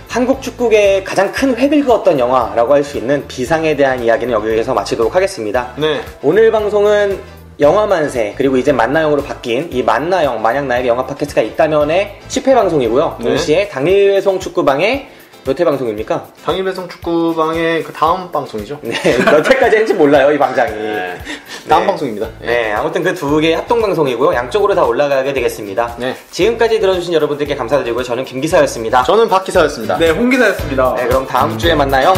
한국 축구계의 가장 큰 획을 그었던 영화라고 할 수 있는 비상에 대한 이야기는 여기에서 마치도록 하겠습니다. 네. 오늘 방송은 영화만세, 그리고 이제 만나영으로 바뀐 이 만나영, 만약 나에게 영화 팟캐스트가 있다면의 10회 방송이고요. 동시에 당일배송 축구방의 몇 회 방송입니까? 당일배송 축구방의 그 다음 방송이죠. 네, 몇 회까지 했는지 몰라요, 이 방장이. 네. 다음 방송입니다. 네, 아무튼 그 두 개의 합동 방송이고요. 양쪽으로 다 올라가게 되겠습니다. 네. 지금까지 들어주신 여러분들께 감사드리고요. 저는 김기사였습니다. 저는 박기사였습니다. 네, 홍기사였습니다. 네, 그럼 다음 주에 만나요.